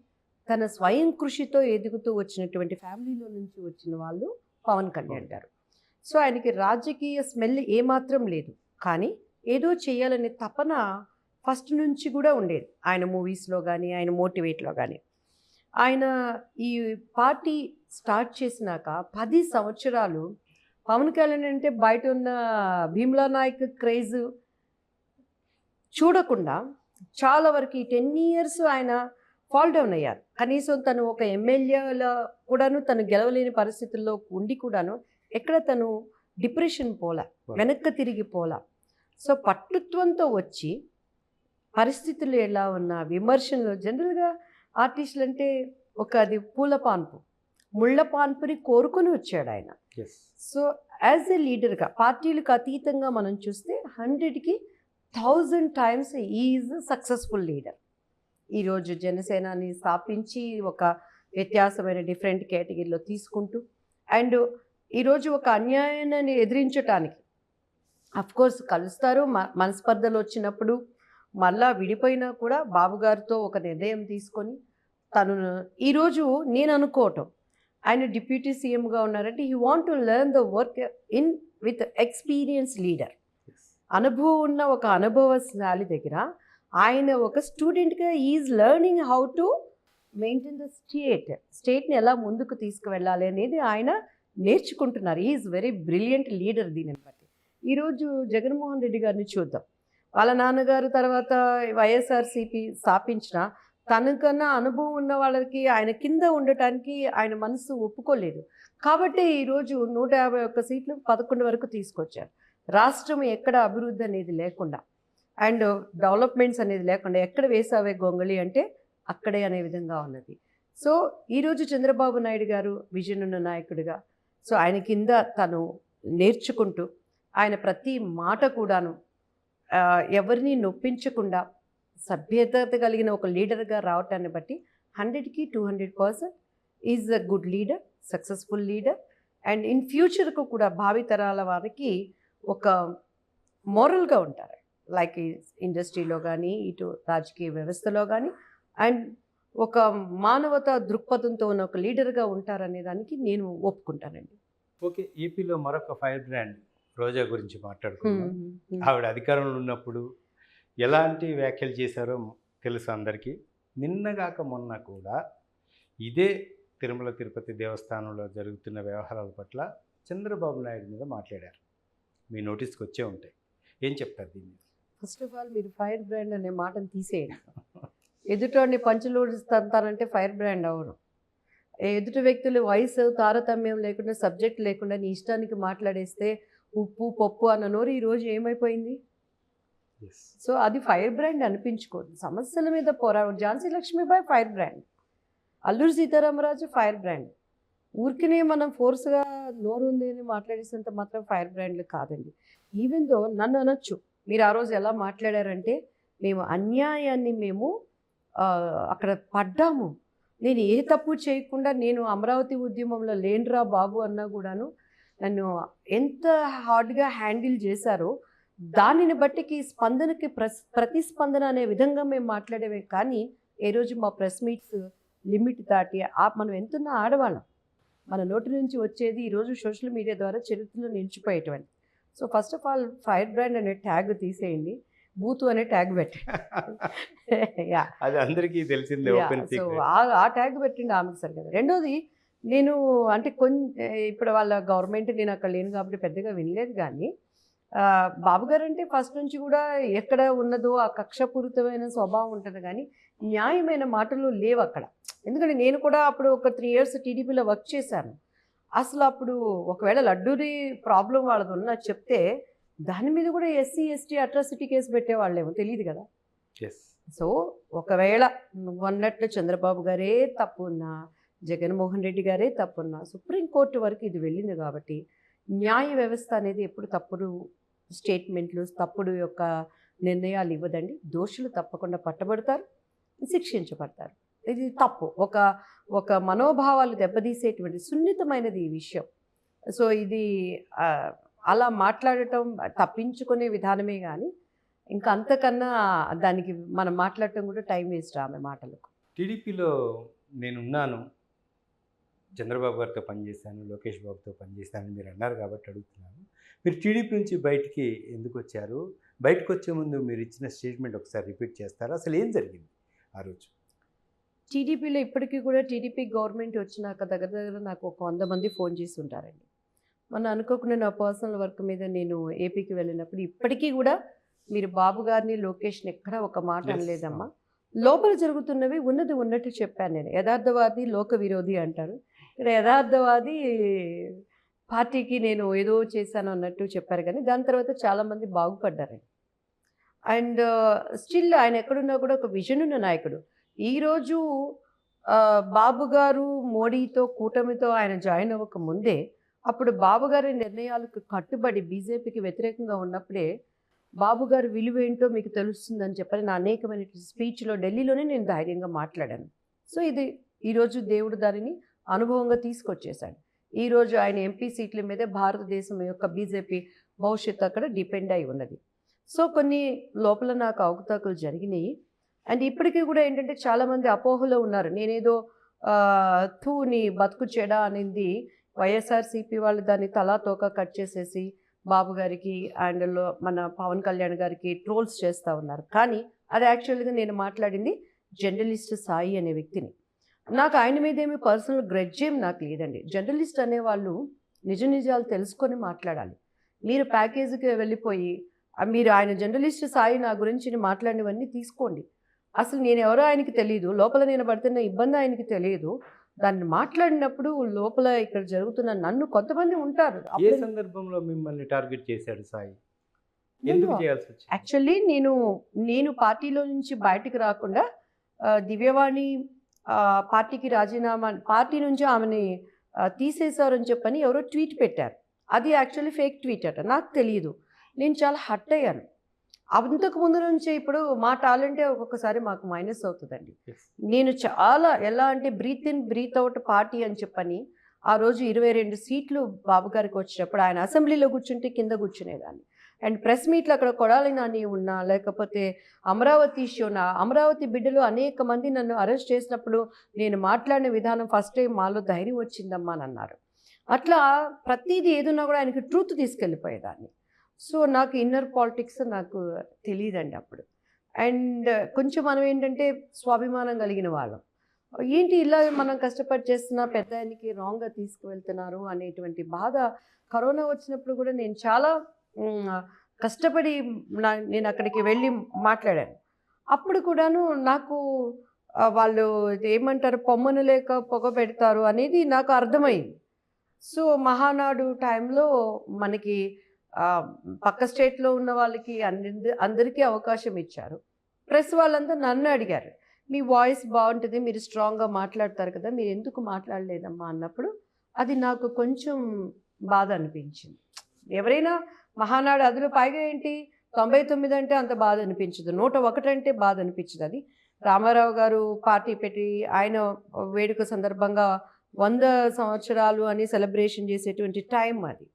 తన స్వయం కృషితో ఎదుగుతూ వచ్చినటువంటి ఫ్యామిలీలో నుంచి వచ్చిన వాళ్ళు పవన్ కళ్యాణ్ గారు. సో ఆయనకి రాజకీయ స్మెల్ ఏమాత్రం లేదు, కానీ ఏదో చేయాలనే తపన ఫస్ట్ నుంచి కూడా ఉండేది. ఆయన మూవీస్లో కానీ, ఆయన మోటివేట్లో కానీ. ఆయన ఈ పార్టీ స్టార్ట్ చేసినాక 10 సంవత్సరాలు పవన్ కళ్యాణ్ అంటే బయట ఉన్న భీమ్లా నాయక్ క్రేజ్ చూడకుండా చాలా వరకు ఈ 10 years ఆయన ఫాల్ డౌన్ అయ్యారు. కనీసం తను ఒక ఎమ్మెల్యేలో కూడాను తను గెలవలేని పరిస్థితుల్లో ఉండి కూడాను ఎక్కడ తను డిప్రెషన్ పోలా, వెనక్కి తిరిగి పోలా. సో పట్టుత్వంతో వచ్చి పరిస్థితులు ఎలా ఉన్నా విమర్శలు, జనరల్గా ఆర్టిస్టులు అంటే ఒక అది పూల పాన్పు, ముళ్ళ పాన్పుని కోరుకొని వచ్చాడు ఆయన. సో యాజ్ ఎ లీడర్గా పార్టీలకు అతీతంగా మనం చూస్తే 100కి 1000 times ఈజ్ సక్సెస్ఫుల్ లీడర్. ఈరోజు జనసేనని స్థాపించి ఒక వ్యత్యాసమైన డిఫరెంట్ కేటగిరీలో తీసుకుంటూ, అండ్ ఈరోజు ఒక అన్యాయాన్ని ఎదిరించటానికి అఫ్కోర్స్ కలుస్తారు. మనస్పర్ధలు వచ్చినప్పుడు మళ్ళా విడిపోయినా కూడా బాబుగారితో ఒక నిర్ణయం తీసుకొని తను ఈరోజు నేను అనుకోవటం ఆయన డిప్యూటీ సీఎంగా ఉన్నారంటే he want to learn the work in with experience leader. అనుభవం ఉన్న ఒక అనుభవశాలి దగ్గర ఆయన ఒక స్టూడెంట్గా is learning how to maintain the స్టేట్ని ఎలా ముందుకు తీసుకువెళ్ళాలి అనేది ఆయన నేర్చుకుంటున్నారు. Is very brilliant leader. దీనిని బట్టి ఈరోజు జగన్మోహన్ రెడ్డి గారిని చూద్దాం. వాళ్ళ నాన్నగారు తర్వాత వైఎస్ఆర్సీపీ స్థాపించిన తనకన్నా అనుభవం ఉన్న వాళ్ళకి ఆయన కింద ఉండటానికి ఆయన మనసు ఒప్పుకోలేదు. కాబట్టి ఈరోజు 151 సీట్లు 11 వరకు తీసుకొచ్చారు. రాష్ట్రం ఎక్కడ అభివృద్ధి అనేది లేకుండా అండ్ డెవలప్మెంట్స్ అనేది లేకుండా ఎక్కడ వేసావే గొంగళి అంటే అక్కడే అనే విధంగా ఉన్నది. సో ఈరోజు చంద్రబాబు నాయుడు గారు విజన్ ఉన్న నాయకుడిగా, సో ఆయన కింద తను నేర్చుకుంటూ ఆయన ప్రతి మాట కూడాను ఎవరిని నొప్పించకుండా సభ్యత కలిగిన ఒక లీడర్గా రావటాన్ని బట్టి 100కి 200% is a good leader, successful leader. And in ఫ్యూచర్కు కూడా భావితరాల వారికి ఒక మోరల్గా ఉంటారు. లైక్ ఇండస్ట్రీలో కానీ, ఇటు రాజకీయ వ్యవస్థలో కానీ, అండ్ ఒక మానవతా దృక్పథంతో ఉన్న ఒక లీడర్గా ఉంటారనే దానికి నేను ఒప్పుకుంటానండి. ఓకే, ఏపీలో మరొక ఫైర్ బ్రాండ్ రోజా గురించి మాట్లాడుకున్నాం. ఆవిడ అధికారంలో ఉన్నప్పుడు ఎలాంటి వ్యాఖ్యలు చేశారో తెలుసు అందరికీ. నిన్నగాక మొన్న కూడా ఇదే తిరుమల తిరుపతి దేవస్థానంలో జరుగుతున్న వ్యవహారాల పట్ల చంద్రబాబు నాయుడు మీద మాట్లాడారు. మీ నోటీస్కి వచ్చే ఉంటాయి. ఏం చెప్తారు దీన్ని? ఫస్ట్ ఆఫ్ ఆల్ మీరు ఫైర్ బ్రాండ్ అనే మాటను తీసేయండి. ఎదుటోడిని పంచులోడిస్తానంటే ఫైర్ బ్రాండ్ అవరు. ఎదుటి వ్యక్తులు వయసు తారతమ్యం లేకుండా సబ్జెక్ట్ లేకుండా నీ ఇష్టానికి మాట్లాడేస్తే ఉప్పు పప్పు అన్న నోరు ఈరోజు ఏమైపోయింది? సో అది ఫైర్ బ్రాండ్ అనిపించుకోదు. సమస్యల మీద Jhansi Lakshmibai fire brand, Alluri Sitaramaraju fire brand. ఊరికినే మనం ఫోర్స్గా నోరు ఉంది అని మాట్లాడేసినంత మాత్రం ఫైర్ బ్రాండ్లు కాదండి. ఈవెన్ దో నన్ను అనొచ్చు, మీరు ఆ రోజు ఎలా మాట్లాడారంటే మేము అన్యాయాన్ని మేము అక్కడ పడ్డాము, నేను ఏ తప్పు చేయకుండా నేను అమరావతి ఉద్యమంలో లేనురా బాబు అన్నా కూడాను నన్ను ఎంత హార్డ్గా హ్యాండిల్ చేశారో దానిని బట్టికి స్పందనకి ప్రతిస్పందన అనే విధంగా మేము మాట్లాడేవే. కానీ ఏ రోజు మా ప్రెస్ మీట్స్ లిమిట్ దాటి మనం ఎంతున్న ఆడవాళ్ళం, మన నోటి నుంచి వచ్చేది ఈరోజు సోషల్ మీడియా ద్వారా చరిత్రలో నిలిచిపోయేటువంటి. So first of all fire brand అనే ట్యాగ్ తీసేయండి, బూతు అనే ట్యాగ్ పెట్టండి. యా, అది అందరికీ తెలిసిందే. సో ఆ ట్యాగ్ పెట్టండి ఆమెకు సరి కదా. రెండోది, నేను అంటే ఇప్పుడు వాళ్ళ గవర్నమెంట్ నేను అక్కడ లేను కాబట్టి పెద్దగా వినలేదు. కానీ బాబు గారు అంటే ఫస్ట్ నుంచి కూడా ఎక్కడ ఉన్నదో ఆ కక్షపూరితమైన స్వభావం ఉంటుంది, కానీ న్యాయమైన మాటలు లేవు అక్కడ. ఎందుకంటే నేను కూడా అప్పుడు ఒక 3 years టీడీపీలో వర్క్ చేశాను. అసలు అప్పుడు ఒకవేళ లడ్డూరి ప్రాబ్లం వాళ్ళది ఉన్నా చెప్తే దాని మీద కూడా ఎస్సీ ఎస్టీ అట్రాసిటీ కేసు పెట్టేవాళ్ళేమో తెలియదు కదా. సో ఒకవేళ నువ్వు అన్నట్లు చంద్రబాబు గారే తప్పున్నా, జగన్మోహన్ రెడ్డి గారే తప్పున్నా, సుప్రీంకోర్టు వరకు ఇది వెళ్ళింది కాబట్టి న్యాయ వ్యవస్థ అనేది ఎప్పుడు తప్పుడు స్టేట్మెంట్లు, తప్పుడు యొక్క నిర్ణయాలు ఇవ్వదండి. దోషులు తప్పకుండా పట్టబడతారు, శిక్షించబడతారు. ఇది తప్పు, ఒక మనోభావాలు దెబ్బతీసేటువంటి సున్నితమైనది ఈ విషయం. సో ఇది అలా మాట్లాడటం తప్పించుకునే విధానమే కానీ ఇంకా అంతకన్నా దానికి మనం మాట్లాడటం కూడా టైం వేస్ట్ ఆమె మాటలకు. టీడీపీలో నేనున్నాను, చంద్రబాబు గారితో పనిచేశాను, లోకేష్ బాబుతో పనిచేశాను మీరు అన్నారు కాబట్టి అడుగుతున్నాను. మీరు టీడీపీ నుంచి బయటికి ఎందుకు వచ్చారు? బయటకు వచ్చే ముందు మీరు ఇచ్చిన స్టేట్మెంట్ ఒకసారి రిపీట్ చేస్తారా? అసలు ఏం జరిగింది ఆ రోజు? టీడీపీలో ఇప్పటికీ కూడా టీడీపీ గవర్నమెంట్ వచ్చినాక దగ్గర నాకు ఒక 100 మంది ఫోన్ చేసి ఉంటారండి. మొన్న అనుకోకుండా నా పర్సనల్ వర్క్ మీద నేను ఏపీకి వెళ్ళినప్పుడు ఇప్పటికీ కూడా మీరు బాబు గారిని లోకేష్ని ఎక్కడ ఒక మాట అనలేదమ్మా, లోపల జరుగుతున్నవి ఉన్నది ఉన్నట్టు చెప్పాను నేను. యథార్థవాది లోక విరోధి అంటారు, ఇక్కడ యథార్థవాది పార్టీకి నేను ఏదో చేశాను అన్నట్టు చెప్పారు. కానీ దాని తర్వాత చాలామంది బాగుపడ్డారండి. అండ్ స్టిల్ ఆయన ఎక్కడున్నా కూడా ఒక విజన్ ఉన్న నాయకుడు. ఈరోజు బాబు గారు మోడీతో కూటమితో ఆయన జాయిన్ అవ్వక ముందే అప్పుడు బాబు గారి నిర్ణయాలకు కట్టుబడి బీజేపీకి వ్యతిరేకంగా ఉన్నప్పుడే బాబు గారి విలువ ఏంటో మీకు తెలుస్తుందని చెప్పని నా అనేకమైన స్పీచ్లో ఢిల్లీలోనే నేను ధైర్యంగా మాట్లాడాను. సో ఇది ఈరోజు దేవుడు దానిని అనుభవంగా తీసుకొచ్చేశాడు. ఈరోజు ఆయన ఎంపీ సీట్ల మీదే భారతదేశం యొక్క బీజేపీ భవిష్యత్తు అక్కడ డిపెండ్ అయి ఉన్నది. సో కొన్ని లోపల నాకు అవకతవకలు జరిగినాయి. అండ్ ఇప్పటికీ కూడా ఏంటంటే చాలామంది అపోహలో ఉన్నారు, నేనేదో నీ బతుకు చెడ అనేది వైఎస్ఆర్సీపీ వాళ్ళు దాన్ని తలా తోక కట్ చేసేసి బాబు గారికి అండ్ మన పవన్ కళ్యాణ్ గారికి ట్రోల్స్ చేస్తూ ఉన్నారు. కానీ అది యాక్చువల్గా నేను మాట్లాడింది జర్నలిస్ట్ సాయి అనే వ్యక్తిని. నాకు ఆయన మీద ఏమి పర్సనల్ గ్రెడ్జ్ ఏం నాకు లేదండి. జర్నలిస్ట్ అనేవాళ్ళు నిజ నిజాలు తెలుసుకొని మాట్లాడాలి. మీరు ప్యాకేజీకి వెళ్ళిపోయి మీరు ఆయన జర్నలిస్ట్ సాయి నా గురించి మాట్లాడినవన్నీ తీసుకోండి. అసలు నేను ఎవరో ఆయనకి తెలియదు, లోపల నేను పడుతున్న ఇబ్బంది ఆయనకి తెలియదు. దాన్ని మాట్లాడినప్పుడు లోపల ఇక్కడ జరుగుతున్న నన్ను కొంతమంది ఉంటారు. ఏ సందర్భంలో మిమ్మల్ని టార్గెట్ చేశాడు సాయి? ఎందుకు చేయాల్సి వచ్చింది? యాక్చువల్లీ నేను పార్టీలో నుంచి బయటికి రాకుండా దివ్యవాణి పార్టీకి రాజీనామా, పార్టీ నుంచి ఆమెని తీసేశారని చెప్పని ఎవరో ట్వీట్ పెట్టారు. అది యాక్చువల్లీ ఫేక్ ట్వీట్ అట, నాకు తెలియదు. నేను చాలా హర్ట్ అయ్యాను. అంతకు ముందు నుంచే ఇప్పుడు మా టాలెంటే ఒక్కొక్కసారి మాకు మైనస్ అవుతుందండి. నేను చాలా ఎలా అంటే breathe in breathe out party అని చెప్పని ఆ రోజు 22 సీట్లు బాబు గారికి వచ్చినప్పుడు ఆయన అసెంబ్లీలో కూర్చుంటే కింద కూర్చునేదాన్ని. అండ్ ప్రెస్ మీట్లు అక్కడ కొడాలి నాని ఉన్నా, లేకపోతే అమరావతి ఇష్యూ ఉన్నా, అమరావతి బిడ్డలు అనేక మంది నన్ను అరెస్ట్ చేసినప్పుడు నేను మాట్లాడిన విధానం ఫస్ట్ టైం మాలో ధైర్యం వచ్చిందమ్మా అని అన్నారు. అట్లా ప్రతిదీ ఏదున్నా కూడా ఆయనకి ట్రూత్ తీసుకెళ్ళిపోయేదాన్ని. సో నాకు ఇన్నర్ పాలిటిక్స్ నాకు తెలియదండి అప్పుడు. అండ్ కొంచెం మనం ఏంటంటే స్వాభిమానం కలిగిన వాళ్ళం. ఏంటి ఇలా మనం కష్టపడి చేస్తున్న పెద్ద ఆయనకి రాంగ్‌గా తీసుకువెళ్తున్నారు అనేటువంటి బాధ కరోనా వచ్చినప్పుడు కూడా నేను చాలా హ్మ్, కష్టపడి నేను అక్కడికి వెళ్ళి మాట్లాడాను. అప్పుడు కూడాను నాకు వాళ్ళు ఏమంటారు పొమ్మను లేక పొగ పెడతారు అనేది నాకు అర్థమైంది. సో, మహానాడు టైంలో మనకి ఆహ్, పక్క స్టేట్‌లో ఉన్న వాళ్ళకి అందరికీ అవకాశం ఇచ్చారు. ప్రెస్ వాళ్ళంతా నన్ను అడిగారు. "మీ వాయిస్ బావుంటది. మీరు స్ట్రాంగ్‌గా మాట్లాడతారు కదా! మీరెందుకు మాట్లాడలేదమ్మా?" అన్నప్పుడు అది నాకు కొంచెం బాధ అనిపించింది. ఎవరైనా మహానాడు అందులో పైగా ఏంటి 99 అంటే అంత బాధ అనిపించదు. 101 అంటే బాధ అనిపించదు. అది రామారావు గారు పార్టీ పెట్టి ఆయన వేడుక సందర్భంగా 100 సంవత్సరాలు అని సెలబ్రేషన్ చేసేటువంటి టైం అది.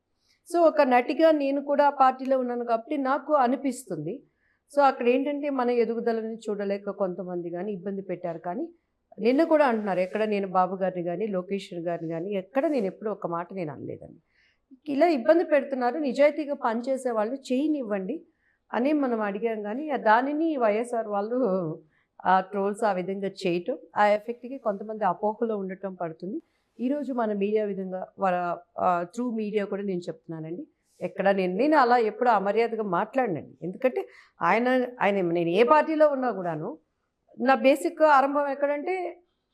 సో, ఒక నటిగా నేను కూడా ఆ పార్టీలో ఉన్నాను కాబట్టి నాకు అనిపిస్తుంది. సో, అక్కడేంటంటే మన ఎదుగుదలని చూడలేక కొంతమంది గాని ఇబ్బంది పెట్టారు. కానీ నిన్న కూడా అంటున్నారు. ఎక్కడ నేను బాబు గారిని గాని, లోకేష్ గారిని గాని ఎక్కడ నేనెప్పుడు ఒక్క మాట నేను అనలేదండి. ఇలా ఇబ్బంది పెడుతున్నారు. నిజాయితీగా పనిచేసే వాళ్ళు చేయనివ్వండి అని మనం అడిగాం గానీ, దానిని వైఎస్ఆర్ వాళ్ళు ఆ ట్రోల్స్ ఆ విధంగా చేయటం, ఆ ఎఫెక్ట్‌కి కొంతమంది అపోహలో ఉండటం పడుతుంది. ఈరోజు మన మీడియా విధంగా త్రూ మీడియా కూడా నేను చెప్తున్నానండి. ఎక్కడ నేను అలా ఎప్పుడు అమర్యాదగా మాట్లాడనండి. ఎందుకంటే ఆయన ఆయన నేను ఏ పార్టీలో ఉన్నా కూడాను నా బేసిక్ ఆరంభం ఎక్కడంటే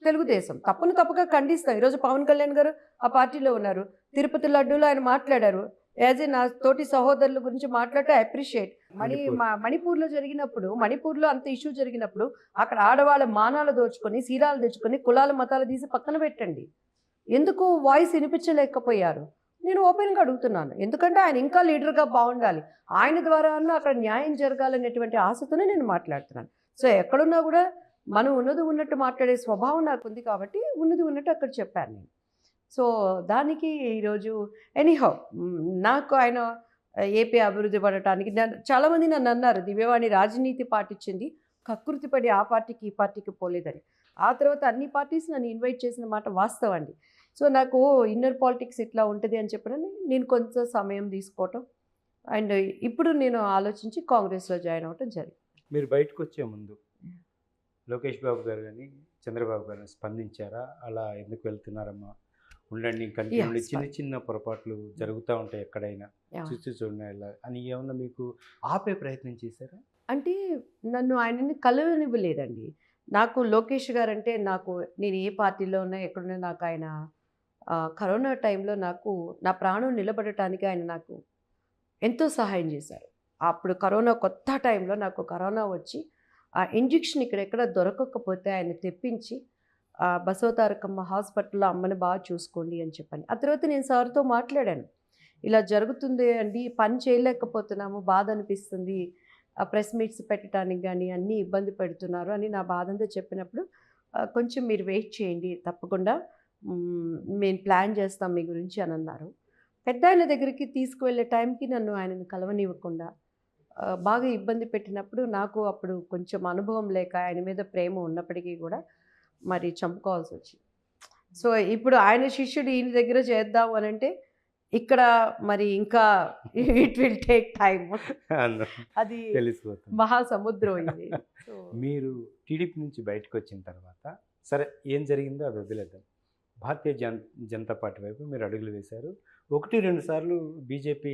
తెలుగుదేశం. తప్పును తప్పుగా ఖండిస్తాం. ఈరోజు పవన్ కళ్యాణ్ గారు ఆ పార్టీలో ఉన్నారు. తిరుపతి లడ్డూలో ఆయన మాట్లాడారు. యాజ్ ఏ నా తోటి సహోదరుల గురించి మాట్లాడితే అప్రిషియేట్. మణిపూర్. మణిపూర్‌లో జరిగినప్పుడు, మణిపూర్‌లో అంత ఇష్యూ జరిగినప్పుడు అక్కడ ఆడవాళ్ళ మానాలు దోచుకొని, సీరాలు తెచ్చుకొని, కులాలు మతాలు తీసి పక్కన పెట్టండి. ఎందుకు వాయిస్ వినిపించలేకపోయారు? నేను ఓపెన్‌గా అడుగుతున్నాను. ఎందుకంటే ఆయన ఇంకా లీడర్‌గా బావుండాలి. ఆయన ద్వారా అన్నా అక్కడ న్యాయం జరగాలనేటువంటి ఆశతోనే నేను మాట్లాడుతున్నాను. సో, ఎక్కడున్నా గూడా మనం ఉన్నది ఉన్నట్టు మాట్లాడే స్వభావం నాకుంది కాబట్టి, ఉన్నది ఉన్నట్టు అక్కడ చెప్పాను నేను. సో, దానికి ఈరోజు ఎనీహౌ నాకు ఆయన ఏపీ అభివృద్ధి పడటానికి చాలామంది నన్నన్నారు, "దివ్యవాణి రాజనీతి పాటించింది. కకృతి పడి ఆ పార్టీకి, ఈ పార్టీకి పోలేదని." ఆ తర్వాత అన్ని పార్టీస్ నన్ను ఇన్వైట్ చేసిన మాట వాస్తవం అండి. సో, నాకు ఇన్నర్ పాలిటిక్స్ ఇట్లా ఉంటది అని చెప్పడని నేను కొంచెం సమయం తీసుకోవటం అండ్ ఇప్పుడు నేను ఆలోచించి కాంగ్రెస్‌లో జాయిన్ అవ్వటం జరిగింది. మీరు బయటకొచ్చే ముందు లోకేష్ బాబు గారు గాని, చంద్రబాబు గారు స్పందించారా? అలా ఎందుకు వెళ్తున్నారమ్మా? ఉండండి కంటిన్యూలీ చిన్న చిన్న పొరపాట్లు జరుగుతా ఉంటాయి ఎక్కడైనా. యాహ్! చూసి చూడన ఇలా అని ఏమన్నా మీకు ఆపే ప్రయత్నం చేశారా? అంటే నన్ను ఆయనని కలవనివ్వలేదండి. నాకు లోకేష్ గారంటే నేను ఏ పార్టీలో ఉన్నా, ఎక్కడున్నా నాకు ఆయన కరోనా టైంలో నా ప్రాణం నిలబడటానికి ఆయన నాకు ఎంతో సహాయం చేశారు. అప్పుడు కరోనా కొత్త టైంలో నాకు కరోనా వచ్చి, ఆ ఇంజెక్షన్ ఇక్కడెక్కడ దొరకకపోతే ఆయన తెప్పించి బసవతారకమ్మ హాస్పిటల్‌లో అమ్మని బాగా చూసుకోండి అని చెప్పని. ఆ తర్వాత నేను సార్‌తో మాట్లాడాను. ఇలా జరుగుతుంది అండి, పని చేయలేకపోతున్నాము, బాధ అనిపిస్తుంది. ప్రెస్ మీట్స్ పెట్టడానికి గానీ అన్నీ ఇబ్బంది పెడుతున్నారు అని నా బాధంతా చెప్పినప్పుడు, కొంచెం మీరు వెయిట్ చేయండి తప్పకుండా మేము ప్లాన్ చేస్తాం మీ గురించి అని అన్నారు. పెద్దాయన దగ్గరికి తీసుకువెళ్ళే టైంకి నన్ను ఆయనని కలవనివ్వకుండా బాగా ఇబ్బంది పెట్టినప్పుడు నాకు అప్పుడు కొంచెం అనుభవం లేక ఆయన మీద ప్రేమ ఉన్నప్పటికీ కూడా మరి చంపుకోవాల్సొచ్చింది. సో, ఇప్పుడు ఆయన శిష్యుడు ఈయన దగ్గర చేద్దాము అనంటే ఇక్కడ మరి ఇంకా ఇట్ విల్ టేక్ టైమ్. అన్న అది తెలిసిపోతుంది. మహాసముద్రం ఇది. సో, మీరు టీడీపీ నుంచి బయటకొచ్చిన తర్వాత సరే ఏం జరిగిందో అది వదిలేద్దాం. భారతీయ జనతా పార్టీ వైపు మీరు అడుగులు వేశారు. 1, 2 సార్లు బీజేపీ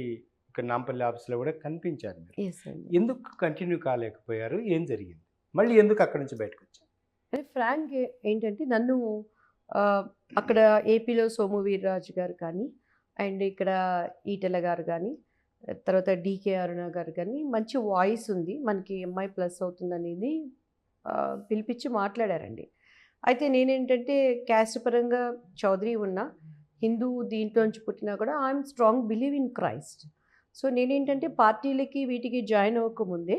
ఇక్కడ నాంపల్లి ఆఫీస్‌లో కూడా కనిపించారు మీరు. యెస్ అండి. ఎందుకు కంటిన్యూ కాలేకపోయారు? ఏం జరిగింది? మళ్ళీ ఎందుకు అక్కడి నుంచి బయటకొచ్చారు? అంటే ఫ్రాంక్ ఏంటంటే నన్ను అక్కడ ఏపీలో సోము వీర్రాజు గారు కానీ, అండ్ ఇక్కడ ఈటెల గారు కానీ, తర్వాత డీకే అరుణ గారు కానీ మంచి వాయిస్ ఉంది. మనకి ఎంఐ ప్లస్ అవుతుందనేది పిలిపించి మాట్లాడారండి. అయితే నేనేంటంటే క్యాస్ట్ పరంగా చౌదరి ఉన్నా, హిందూ దీంట్లోంచి పుట్టినా కూడా I'm strong believe in Christ. So, నేనేంటంటే పార్టీలకి వీటికి జాయిన్ అవ్వకముందే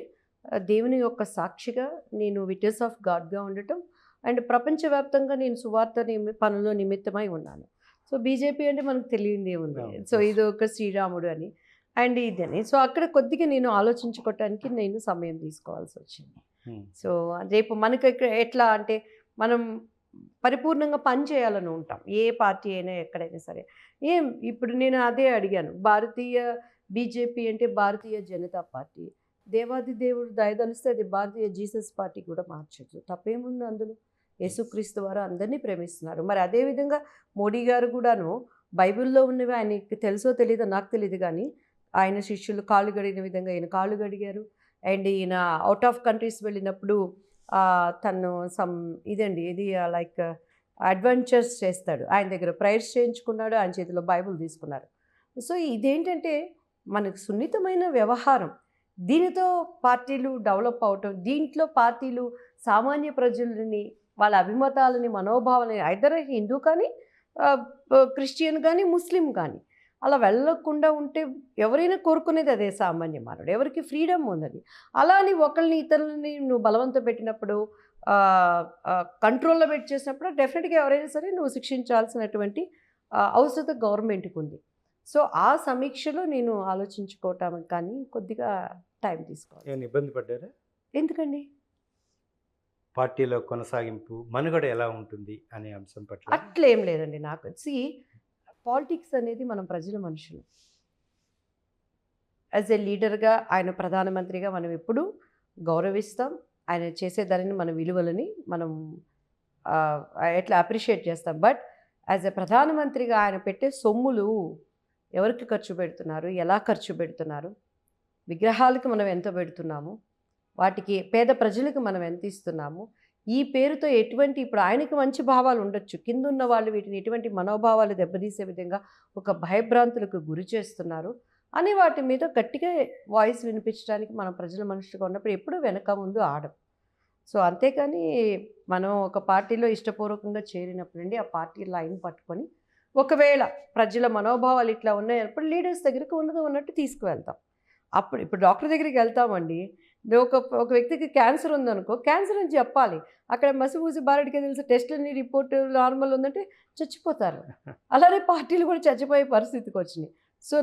దేవుని యొక్క సాక్షిగా నేను విట్నెస్ ఆఫ్ గాడ్‌గా ఉండటం అండ్ ప్రపంచవ్యాప్తంగా నేను సువార్త పనుల్లో నిమిత్తమై ఉన్నాను. సో, బీజేపీ అంటే మనకు తెలియందేముంది. అవును. సో, ఇది ఒక శ్రీరాముడు అని అండ్ ఇదని. సో, అక్కడ కొద్దిగా నేను ఆలోచించుకోవటానికి నేను సమయం తీసుకోవాల్సొచ్చింది. సో, రేపు మనకి ఎట్లా అంటే మనం పరిపూర్ణంగా పని చేయాలని ఉంటాం. ఏ పార్టీ అయినా ఎక్కడైనా సరే. ఇప్పుడు నేను అదే అడిగాను. బీజేపీ అంటే భారతీయ జనతా పార్టీ. దేవాది దేవుడు దయదలిస్తే అది భారతీయ జీసస్ పార్టీ కూడా మార్చచ్చు. తప్పేముంది అందులో? యేసుక్రీస్తు వారు అందరినీ ప్రేమిస్తున్నారు. మరి అదేవిధంగా మోడీ గారు కూడాను బైబిల్‌లో ఉన్నవి ఆయనకి తెలుసో తెలీదో నాకు తెలీదు గానీ, ఆయన శిష్యులు కాళ్ళు కడిగిన విధంగా ఈయన కాళ్ళు కడిగారు. అండ్ ఈయన ఔట్ ఆఫ్ కంట్రీస్ వెళ్ళినప్పుడు తను ఇది లైక్ అడ్వెంచర్స్ చేస్తాడు. ఆయన దగ్గర ప్రేయర్స్ చేయించుకున్నాడు. ఆయన చేతిలో బైబిల్ తీసుకున్నారు. సో ఇదేంటంటే మనకు సున్నితమైన వ్యవహారం. దీనితో పార్టీలు డెవలప్ అవటం, దీంట్లో పార్టీలు సామాన్య ప్రజలని వాళ్ళ అభిమతాలని, మనోభావాలని ఐదర్ హిందూ కానీ, క్రిస్టియన్ కానీ, ముస్లిం కానీ అలా వెళ్ళకుండా ఉంటే ఎవరైనా కోరుకునేది అదే సామాన్య మానవుడు. ఎవరికి ఫ్రీడమ్ ఉన్నది. అలా అని ఒకళ్ళని ఇతరులని నువ్వు బలవంత పెట్టినప్పుడు, కంట్రోల్లో పెట్టి చేసినప్పుడు డెఫినెట్గా ఎవరైనా సరే నువ్వు శిక్షించాల్సినటువంటి అవసరం గవర్నమెంట్కి ఉంది. సో ఆ సమీక్షలో నేను ఆలోచించుకోవటం కానీ కొద్దిగా టైం తీసుకోవాలి. ఏమైనా ఇబ్బంది పడ్డారా? ఎందుకండి? పార్టీలో కొనసాగింపు మనుగడ ఎలా ఉంటుంది అనే అంశం పట్ల అట్లేం లేదండి. నాకు పాలిటిక్స్ అనేది మనం ప్రజల మనుషులు. యాజ్ ఏ లీడర్గా ఆయన ప్రధానమంత్రిగా మనం ఎప్పుడూ గౌరవిస్తాం. ఆయన చేసే దానిని మన విలువలని మనం ఎట్లా అప్రిషియేట్ చేస్తాం. బట్ యాజ్ ఏ ప్రధానమంత్రిగా ఆయన పెట్టే సొమ్ములు ఎవరికి ఖర్చు పెడుతున్నారు, ఎలా ఖర్చు పెడుతున్నారు, విగ్రహాలకు మనం ఎంత పెడుతున్నాము, వాటికి పేద ప్రజలకు మనం ఎంత ఇస్తున్నాము, ఈ పేరుతో ఇప్పుడు ఆయనకి మంచి భావాలు ఉండొచ్చు, కింద ఉన్న వాళ్ళు వీటిని ఎటువంటి మనోభావాలు దెబ్బతీసే విధంగా ఒక భయభ్రాంతులకు గురి చేస్తున్నారు అని వాటి మీద గట్టిగా వాయిస్ వినిపించడానికి మనం ప్రజల మనుషులుగా ఉన్నప్పుడు ఎప్పుడూ వెనక ముందు ఆడం. సో అంతేకాని మనం ఒక పార్టీలో ఇష్టపూర్వకంగా చేరినప్పుడండి ఆ పార్టీ లైన్ పట్టుకొని ఒకవేళ ప్రజల మనోభావాలు ఇట్లా ఉన్నాయన్నప్పుడు లీడర్స్ దగ్గరికి ఉన్నట్టు తీసుకువెళ్తాం. ఇప్పుడు డాక్టర్ దగ్గరికి వెళ్తామండి. ఒక వ్యక్తికి క్యాన్సర్ ఉందనుకో, క్యాన్సర్ అని చెప్పాలి. అక్కడ మసిపూసి బారెడికే తెలిసి టెస్టులని రిపోర్ట్ నార్మల్ ఉందంటే చచ్చిపోతారు. అలానే పార్టీలు కూడా చచ్చిపోయే పరిస్థితికి వచ్చినాయి. సో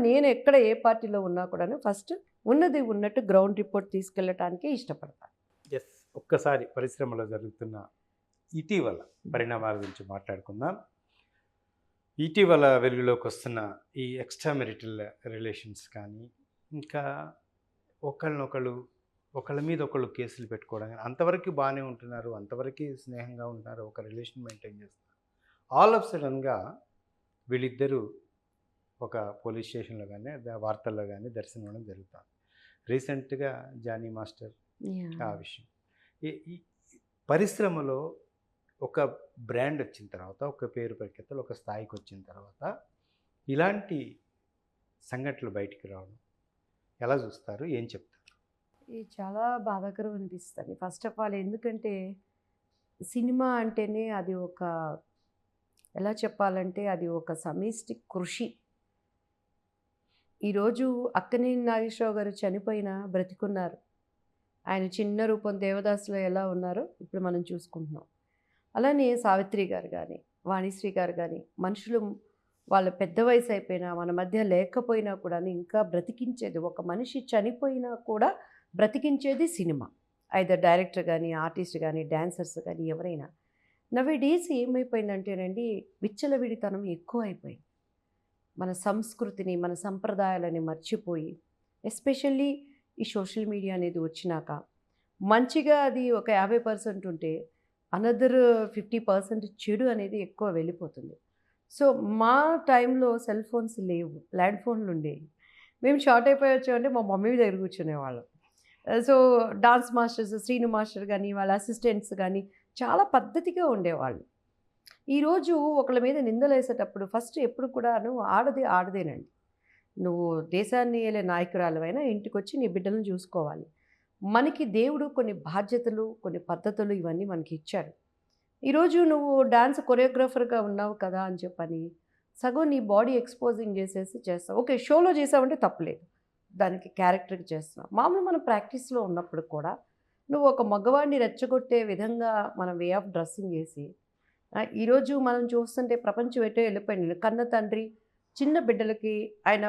నేను ఎక్కడ ఏ పార్టీలో ఉన్నా కూడాను ఫస్ట్ ఉన్నది ఉన్నట్టు గ్రౌండ్ రిపోర్ట్ తీసుకెళ్ళటానికే ఇష్టపడతాను. ఎస్, ఒక్కసారి పరిశ్రమలో జరుగుతున్న ఇటీవల పరిణామాల గురించి మాట్లాడుకుందాం. ఇటీవల వెలుగులోకి వస్తున్న ఈ ఎక్స్ట్రా మెరిటల్ రిలేషన్స్ కానీ, ఇంకా ఒకళ్ళ మీద ఒకళ్ళు కేసులు పెట్టుకోవడం కానీ, అంతవరకు బాగానే ఉంటున్నారు, అంతవరకు స్నేహంగా ఉంటున్నారు, ఒక రిలేషన్ మెయింటైన్ చేస్తున్నారు. ఆల్ ఆఫ్ సడన్గా వీళ్ళిద్దరూ ఒక పోలీస్ స్టేషన్లో కానీ వార్తల్లో కానీ దర్శనం అవ్వడం జరుగుతుంది. రీసెంట్గా జానీ మాస్టర్ ఆ విషయం. ఈ పరిశ్రమలో ఒక బ్రాండ్ వచ్చిన తర్వాత, ఒక పేరు ప్రఖ్యాతలు ఒక స్థాయికి వచ్చిన తర్వాత ఇలాంటి సంఘటనలు బయటికి రావడం ఎలా చూస్తారు, ఏం చెప్తారు? ఇది చాలా బాధాకరం అనిపిస్తుంది. ఫస్ట్ ఆఫ్ ఆల్ ఎందుకంటే సినిమా అంటేనే అది ఎలా చెప్పాలంటే అది ఒక సమిష్టి కృషి. ఈరోజు అక్కినేని నాగేశ్వరరావు గారు చనిపోయినా బ్రతికున్నారు. ఆయన చిన్న రూపం దేవదాసులో ఎలా ఉన్నారో ఇప్పుడు మనం చూసుకుంటున్నాం. అలానే సావిత్రి గారు కానీ, వాణిశ్రీ గారు కానీ, మనుషులు వాళ్ళ పెద్ద వయసు అయిపోయినా మన మధ్య లేకపోయినా కూడా ఇంకా బ్రతికించేది, ఒక మనిషి చనిపోయినా కూడా బ్రతికించేది సినిమా. ఐదర్ డైరెక్టర్ కానీ, ఆర్టిస్ట్ కానీ, డాన్సర్స్ కానీ ఎవరైనా. నవే డేస్ ఏమైపోయిందంటేనండి విచ్చలవిడితనం ఎక్కువ అయిపోయింది. మన సంస్కృతిని, మన సంప్రదాయాలని మర్చిపోయి, ఎస్పెషల్లీ ఈ సోషల్ మీడియా అనేది వచ్చినాక మంచిగా అది ఒక 50% ఉంటే అనదర్ 50% చెడు అనేది ఎక్కువ వెళ్ళిపోతుంది. సో మా టైంలో సెల్ ఫోన్స్ లేవు, ల్యాండ్ ఫోన్లు ఉండేవి. మేము షార్ట్ అయిపోయి వచ్చామంటే మా మమ్మీ దగ్గర కూర్చునేవాళ్ళం. So dance masters, Srinu master కానీ, వాళ్ళ అసిస్టెంట్స్ కానీ చాలా పద్ధతిగా ఉండేవాళ్ళు. ఈరోజు ఒకళ్ళ మీద నిందలేసేటప్పుడు ఫస్ట్ ఎప్పుడు కూడా ఆడదేనండి. నువ్వు దేశాన్ని ఏలే నాయకురాలవైనా ఇంటికి వచ్చి నీ బిడ్డలను చూసుకోవాలి. మనకి దేవుడు కొన్ని బాధ్యతలు, కొన్ని పద్ధతులు ఇవన్నీ మనకి ఇచ్చాడు. ఈరోజు నువ్వు డాన్స్ కొరియోగ్రాఫర్గా ఉన్నావు కదా అని చెప్పని సగం నీ బాడీ ఎక్స్పోజింగ్ చేస్తావు. ఓకే, షోలో చేసావంటే తప్పులేదు, దానికి క్యారెక్టర్కి చేస్తున్నావు. మామూలు మనం ప్రాక్టీస్లో ఉన్నప్పుడు కూడా నువ్వు ఒక మగవాడిని రెచ్చగొట్టే విధంగా మనం వే ఆఫ్ డ్రెస్సింగ్ చేసి, ఈరోజు మనం చూస్తుంటే ప్రపంచం ఎటో వెళ్ళిపోయింది. కన్న తండ్రి చిన్న బిడ్డలకి ఆయన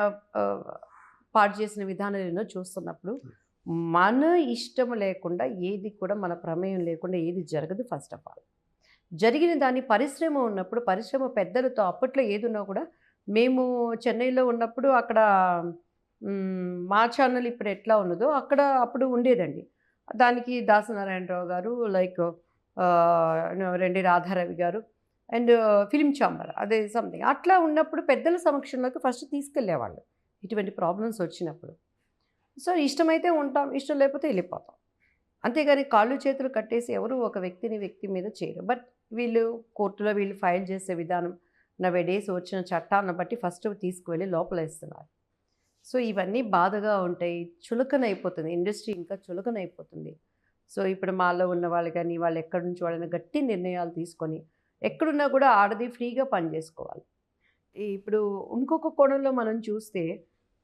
పాడు చేసిన విధానాలు ఎన్నో చూస్తున్నప్పుడు మన ఇష్టం లేకుండా ఏది కూడా మన ప్రమేయం లేకుండా ఏది జరగదు. ఫస్ట్ ఆఫ్ ఆల్ జరిగిన దాన్ని పరిశ్రమ ఉన్నప్పుడు పరిశ్రమ పెద్దలతో అప్పట్లో ఏది ఉన్నా కూడా, మేము చెన్నైలో ఉన్నప్పుడు అక్కడ మా ఛానల్ ఇప్పుడు ఎట్లా ఉన్నదో అక్కడ అప్పుడు ఉండేదండి. దానికి దాసనారాయణరావు గారు, లైక్ రెండి రాధారవి గారు అండ్ ఫిల్మ్ ఛాంబర్ అదే సంథింగ్ అట్లా ఉన్నప్పుడు పెద్దల సమక్షంలోకి ఫస్ట్ తీసుకెళ్ళేవాళ్ళు ఇటువంటి ప్రాబ్లమ్స్ వచ్చినప్పుడు. సో ఇష్టమైతే ఉంటాం, ఇష్టం లేకపోతే వెళ్ళిపోతాం. అంతేగాని కాళ్ళు చేతులు కట్టేసి ఎవరు ఒక వ్యక్తి మీద చేయరు. బట్ వీళ్ళు కోర్టులో వీళ్ళు ఫైల్ చేసే విధానం నవేడేస్ వచ్చిన చట్టాలను బట్టి ఫస్ట్ తీసుకువెళ్ళి లోపలేస్తున్నారు. సో ఇవన్నీ బాధగా ఉంటాయి. చులకనైపోతుంది ఇండస్ట్రీ, ఇంకా చులకనైపోతుంది. సో ఇప్పుడు మాలో ఉన్న వాళ్ళు కానీ వాళ్ళు ఎక్కడి నుంచి వాళ్ళని గట్టి నిర్ణయాలు తీసుకొని ఎక్కడున్నా కూడా ఆడది ఫ్రీగా పని చేసుకోవాలి. ఇప్పుడు ఇంకొక కోణంలో మనం చూస్తే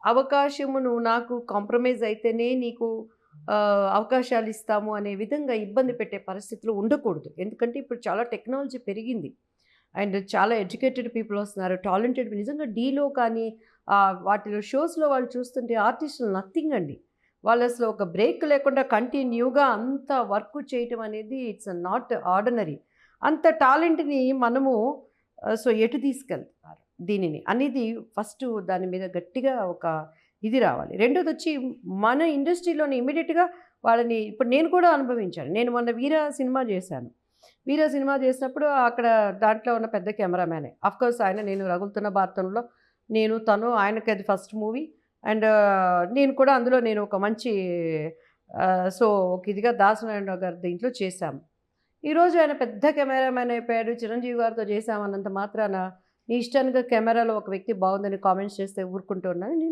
అవకాశము నువ్వు నాకు కాంప్రమైజ్ అయితేనే నీకు అవకాశాలు ఇస్తాము అనే విధంగా ఇబ్బంది పెట్టే పరిస్థితులు ఉండకూడదు. ఎందుకంటే ఇప్పుడు చాలా టెక్నాలజీ పెరిగింది అండ్ చాలా ఎడ్యుకేటెడ్ పీపుల్ వస్తున్నారు, టాలెంటెడ్. నిజంగా డీలో కానీ వాటిలో షోస్లో వాళ్ళు చూస్తుంటే ఆర్టిస్టులు నథింగ్ అండి. వాళ్ళు అసలు ఒక బ్రేక్ లేకుండా కంటిన్యూగా అంత వర్క్ చేయటం అనేది ఇట్స్ నాట్ ఆర్డినరీ. అంత టాలెంట్ని మనము సో ఎటు తీసుకెళ్తున్నారు దీనిని అనేది ఫస్ట్ దాని మీద గట్టిగా ఒక ఇది రావాలి. రెండోది వచ్చి మన ఇండస్ట్రీలోని ఇమీడియట్గా వాళ్ళని ఇప్పుడు నేను కూడా అనుభవించాను. నేను మొన్న వీర సినిమా చేశాను. వీర సినిమా చేసినప్పుడు అక్కడ దాంట్లో ఉన్న పెద్ద కెమెరామ్యానే అఫ్కోర్స్ ఆయన, నేను రగులుతున్న భారతంలో నేను తను, ఆయనకి అది ఫస్ట్ మూవీ అండ్ నేను కూడా అందులో నేను ఒక మంచి సో ఒక ఇదిగా దాసనారాయణరావు గారి దీంట్లో చేశాము. ఈరోజు ఆయన పెద్ద కెమెరామ్యాన్ అయిపోయాడు, చిరంజీవి గారితో చేశామన్నంత మాత్రాన నీ ఇష్టానికి కెమెరాలో ఒక వ్యక్తి బాగుందని కామెంట్స్ చేస్తే ఊరుకుంటూ ఉన్నాను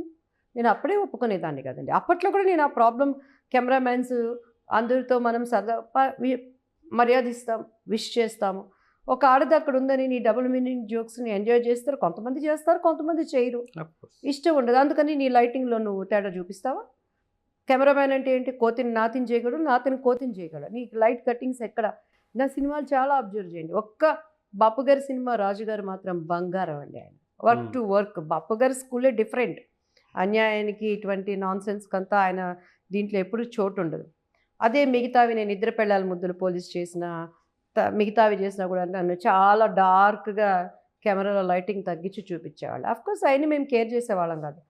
నేను అప్పుడే ఒప్పుకునేదాన్ని కదండి. అప్పట్లో కూడా నేను ఆ ప్రాబ్లం కెమెరామ్యాన్స్ అందరితో మనం మర్యాదిస్తాం, విష్ చేస్తాము. ఒక ఆడది అక్కడ ఉందని నీ డబుల్ మీనింగ్ జోక్స్ని ఎంజాయ్ చేస్తారు, కొంతమంది చేస్తారు, కొంతమంది చేయరు, ఇష్టం ఉండదు. అందుకని నీ లైటింగ్లో నువ్వు తేడా చూపిస్తావా? కెమెరామ్యాన్ అంటే ఏంటి? కోతిని నాతిని చేయగలడు, నాతిని కోతిని చేయగలడు. నీకు లైట్ కట్టింగ్స్ ఎక్కడ? నా సినిమాలు చాలా అబ్జర్వ్ చేయండి. ఒక్క బాపు గారి సినిమా రాజుగారు మాత్రం బంగారం అండి. ఆయన వర్క్ టు వర్క్. బాపు గారి స్కూలే డిఫరెంట్. అన్యాయానికి ఇటువంటి నాన్ సెన్స్కంతా ఆయన దీంట్లో ఎప్పుడు చోటు ఉండదు. అదే మిగతావి నేను ఇద్దరు పెళ్ళాల ముద్దులు పోలీస్ చేసిన మిగతావి చేసినా కూడా నన్ను చాలా డార్క్గా కెమెరాలో లైటింగ్ తగ్గించి చూపించేవాళ్ళు. అఫ్కోర్స్ అయినా మేము కేర్ చేసేవాళ్ళం కాదు.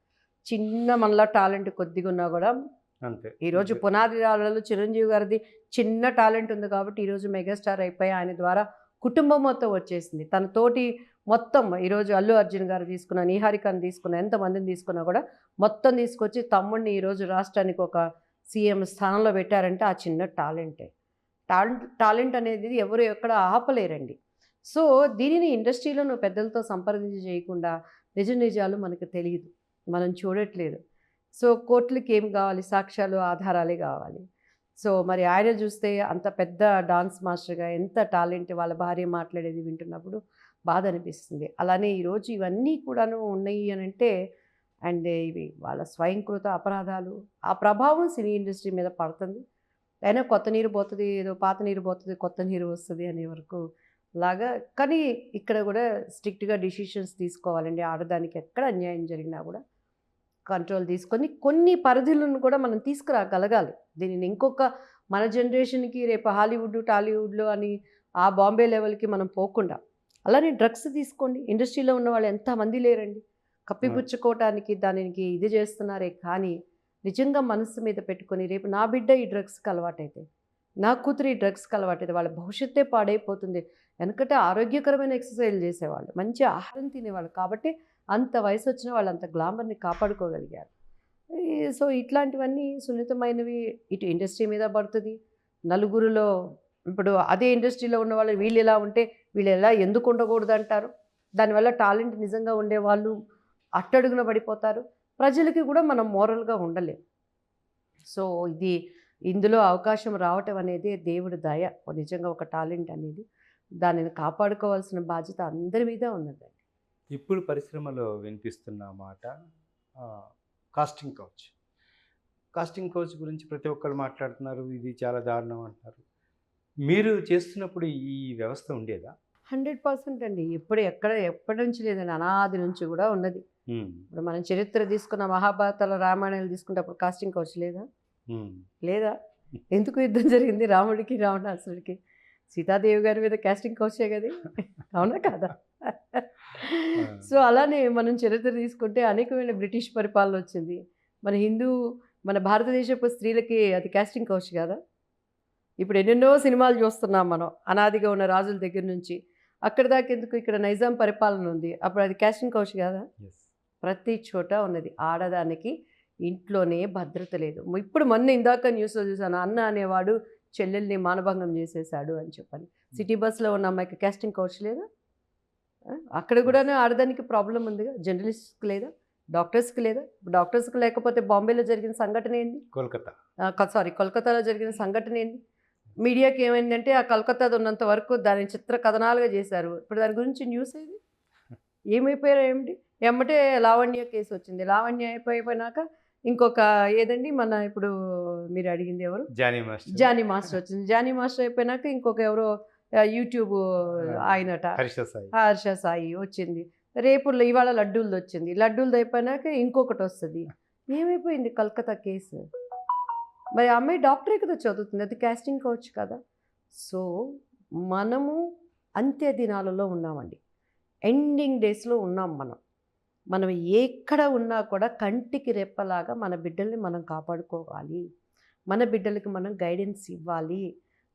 చిన్న మనలో టాలెంట్ కొద్దిగా ఉన్నా కూడా అంతే. ఈరోజు పునాది రాళ్ళలో చిరంజీవి గారిది చిన్న టాలెంట్ ఉంది కాబట్టి ఈరోజు మెగాస్టార్ అయిపోయి ఆయన ద్వారా కుటుంబం మొత్తం వచ్చేసింది. తన తోటి మొత్తం ఈరోజు అల్లు అర్జున్ గారు తీసుకున్న, నిహారికను తీసుకున్న, ఎంతమందిని తీసుకున్నా కూడా మొత్తం తీసుకొచ్చి తమ్ముడిని ఈరోజు రాష్ట్రానికి ఒక సీఎం స్థానంలో పెట్టారంటే ఆ చిన్న టాలెంటే. టాలెంట్ అనేది ఎవరు ఎక్కడ ఆపలేరండి. సో దీనిని ఇండస్ట్రీలో నువ్వు పెద్దలతో సంప్రదించి చేయకుండా నిజాలు మనకు తెలియదు, మనం చూడట్లేదు. సో కోర్టులకి ఏం కావాలి? సాక్ష్యాలు, ఆధారాలే కావాలి. సో మరి ఆయన చూస్తే అంత పెద్ద డాన్స్ మాస్టర్గా ఎంత టాలెంట్, వాళ్ళ భార్య మాట్లాడేది వింటున్నప్పుడు బాధ అనిపిస్తుంది. అలానే ఈరోజు ఇవన్నీ కూడాను ఉన్నాయి అని అంటే అండ్ ఇవి వాళ్ళ స్వయంకృత అపరాధాలు, ఆ ప్రభావం సినీ ఇండస్ట్రీ మీద పడుతుంది. అయినా కొత్త నీరు పోతుంది, ఏదో పాత నీరు పోతుంది, కొత్త నీరు వస్తుంది అనే వరకు లాగా. కానీ ఇక్కడ కూడా స్ట్రిక్ట్గా డిసిషన్స్ తీసుకోవాలండి. ఆడదానికి ఎక్కడ అన్యాయం జరిగినా కూడా కంట్రోల్ తీసుకొని కొన్ని పరిధులను కూడా మనం తీసుకురాగలగాలి. దీనిని ఇంకొక మన జనరేషన్కి రేపు హాలీవుడ్ టాలీవుడ్లో అని ఆ బాంబే లెవెల్కి మనం పోకుండా. అలానే డ్రగ్స్ తీసుకోండి. ఇండస్ట్రీలో ఉన్న వాళ్ళు ఎంతమంది లేరండి. కప్పిపుచ్చుకోవటానికి దానికి ఇది చేస్తున్నారే కానీ నిజంగా మనసు మీద పెట్టుకొని రేపు నా బిడ్డ ఈ డ్రగ్స్కి అలవాటైతే, నా కూతురు ఈ డ్రగ్స్కి అలవాటైతే వాళ్ళ భవిష్యత్తే పాడైపోతుంది. ఎందుకంటే ఆరోగ్యకరమైన ఎక్సర్సైజ్ చేసేవాళ్ళు, మంచి ఆహారం తినేవాళ్ళు కాబట్టి అంత వయసు వచ్చిన వాళ్ళు అంత గ్లామర్ని కాపాడుకోగలిగారు. సో ఇట్లాంటివన్నీ సున్నితమైనవి ఇటు ఇండస్ట్రీ మీద పడుతుంది. నలుగురిలో ఇప్పుడు అదే ఇండస్ట్రీలో ఉన్న వాళ్ళు వీళ్ళు ఎలా ఉంటే వీళ్ళు ఎలా ఎందుకు ఉండకూడదు అంటారు. దానివల్ల టాలెంట్ నిజంగా ఉండేవాళ్ళు అట్టడుగున పడిపోతారు. ప్రజలకి కూడా మనం మోరల్గా ఉండలేం. సో ఇందులో అవకాశం రావటం అనేది దేవుడి దయ. నిజంగా ఒక టాలెంట్ అనేది దానిని కాపాడుకోవాల్సిన బాధ్యత అందరి మీద ఉన్నదండి. ఇప్పుడు పరిశ్రమలో వినిపిస్తున్న మాట కాస్టింగ్ కౌచ్ గురించి ప్రతి ఒక్కరు మాట్లాడుతున్నారు. ఇది చాలా దారుణం అంటున్నారు. మీరు చేస్తున్నప్పుడు ఈ వ్యవస్థ ఉండేదా? 100% అండి. ఎప్పటి నుంచి లేదండి, అనాది నుంచి కూడా ఉన్నది. ఇప్పుడు మనం చరిత్ర తీసుకున్న మహాభారతాల రామాయణాలు తీసుకుంటే అప్పుడు కాస్టింగ్ కౌచ్ లేదా? ఎందుకు యుద్ధం జరిగింది రాముడికి రావణాసుడికి? సీతాదేవి గారి మీద కాస్టింగ్ కౌచే కదా, అవునా కదా? సో అలానే మనం చరిత్ర తీసుకుంటే అనేకమైన బ్రిటిష్ పరిపాలన వచ్చింది. మన భారతదేశపు స్త్రీలకి అది కాస్టింగ్ కౌచ్ కదా. ఇప్పుడు ఎన్నెన్నో సినిమాలు చూస్తున్నాం మనం, అనాదిగా ఉన్న రాజుల దగ్గర నుంచి అక్కడి దాకా ఎందుకు, ఇక్కడ నైజాం పరిపాలన ఉంది, అప్పుడు అది కాస్టింగ్ కౌచ్ కదా. ఎస్. ప్రతి చోట ఉన్నది. ఆడదానికి ఇంట్లోనే భద్రత లేదు. ఇప్పుడు ఇందాక న్యూస్లో చూసాను, అన్న అనేవాడు చెల్లెల్ని మానభంగం చేసేసాడు అని చెప్పని. సిటీ బస్సులో ఉన్న అమ్మాయికి కాస్టింగ్ కౌచ్ లేదా? అక్కడ కూడా ఆడదానికి ప్రాబ్లం ఉందిగా. జర్నలిస్ట్కి లేదా, డాక్టర్స్కి లేదా? డాక్టర్స్కి లేకపోతే బాంబేలో జరిగిన సంఘటన ఏంది, కోల్కతాలో జరిగిన సంఘటన ఏంది? మీడియాకి ఏమైందంటే ఆ కలకత్తాది ఉన్నంత వరకు దాని చిత్ర కథనాలుగా చేశారు. ఇప్పుడు దాని గురించి న్యూస్ ఏది, ఏమైపోయారు ఏమిటి? ఎమ్మటే లావణ్య కేసు వచ్చింది. లావణ్య అయిపోయినాక ఇంకొక ఏదండి మన ఇప్పుడు మీరు అడిగింది ఎవరు, జానీ మాస్టర్ వచ్చింది. జానీ మాస్టర్ అయిపోయినాక ఇంకొక ఎవరో యూట్యూబ్ ఆయనట హర్ష సాయి వచ్చింది. రేపు ఇవాళ లడ్డూలది వచ్చింది. లడ్డూలది అయిపోయినాక ఇంకొకటి వస్తుంది. ఏమైపోయింది కలకత్తా కేసు? మరి అమ్మాయి డాక్టరే కదా చదువుతుంది, అది కాస్టింగ్ కౌచ్ కదా. సో మనము అంత్య దినాలలో ఉన్నామండి, ఎండింగ్ డేస్లో ఉన్నాం. మనం ఎక్కడ ఉన్నా కూడా కంటికి రెప్పలాగా మన బిడ్డల్ని మనం కాపాడుకోవాలి. మన బిడ్డలకి మనం గైడెన్స్ ఇవ్వాలి.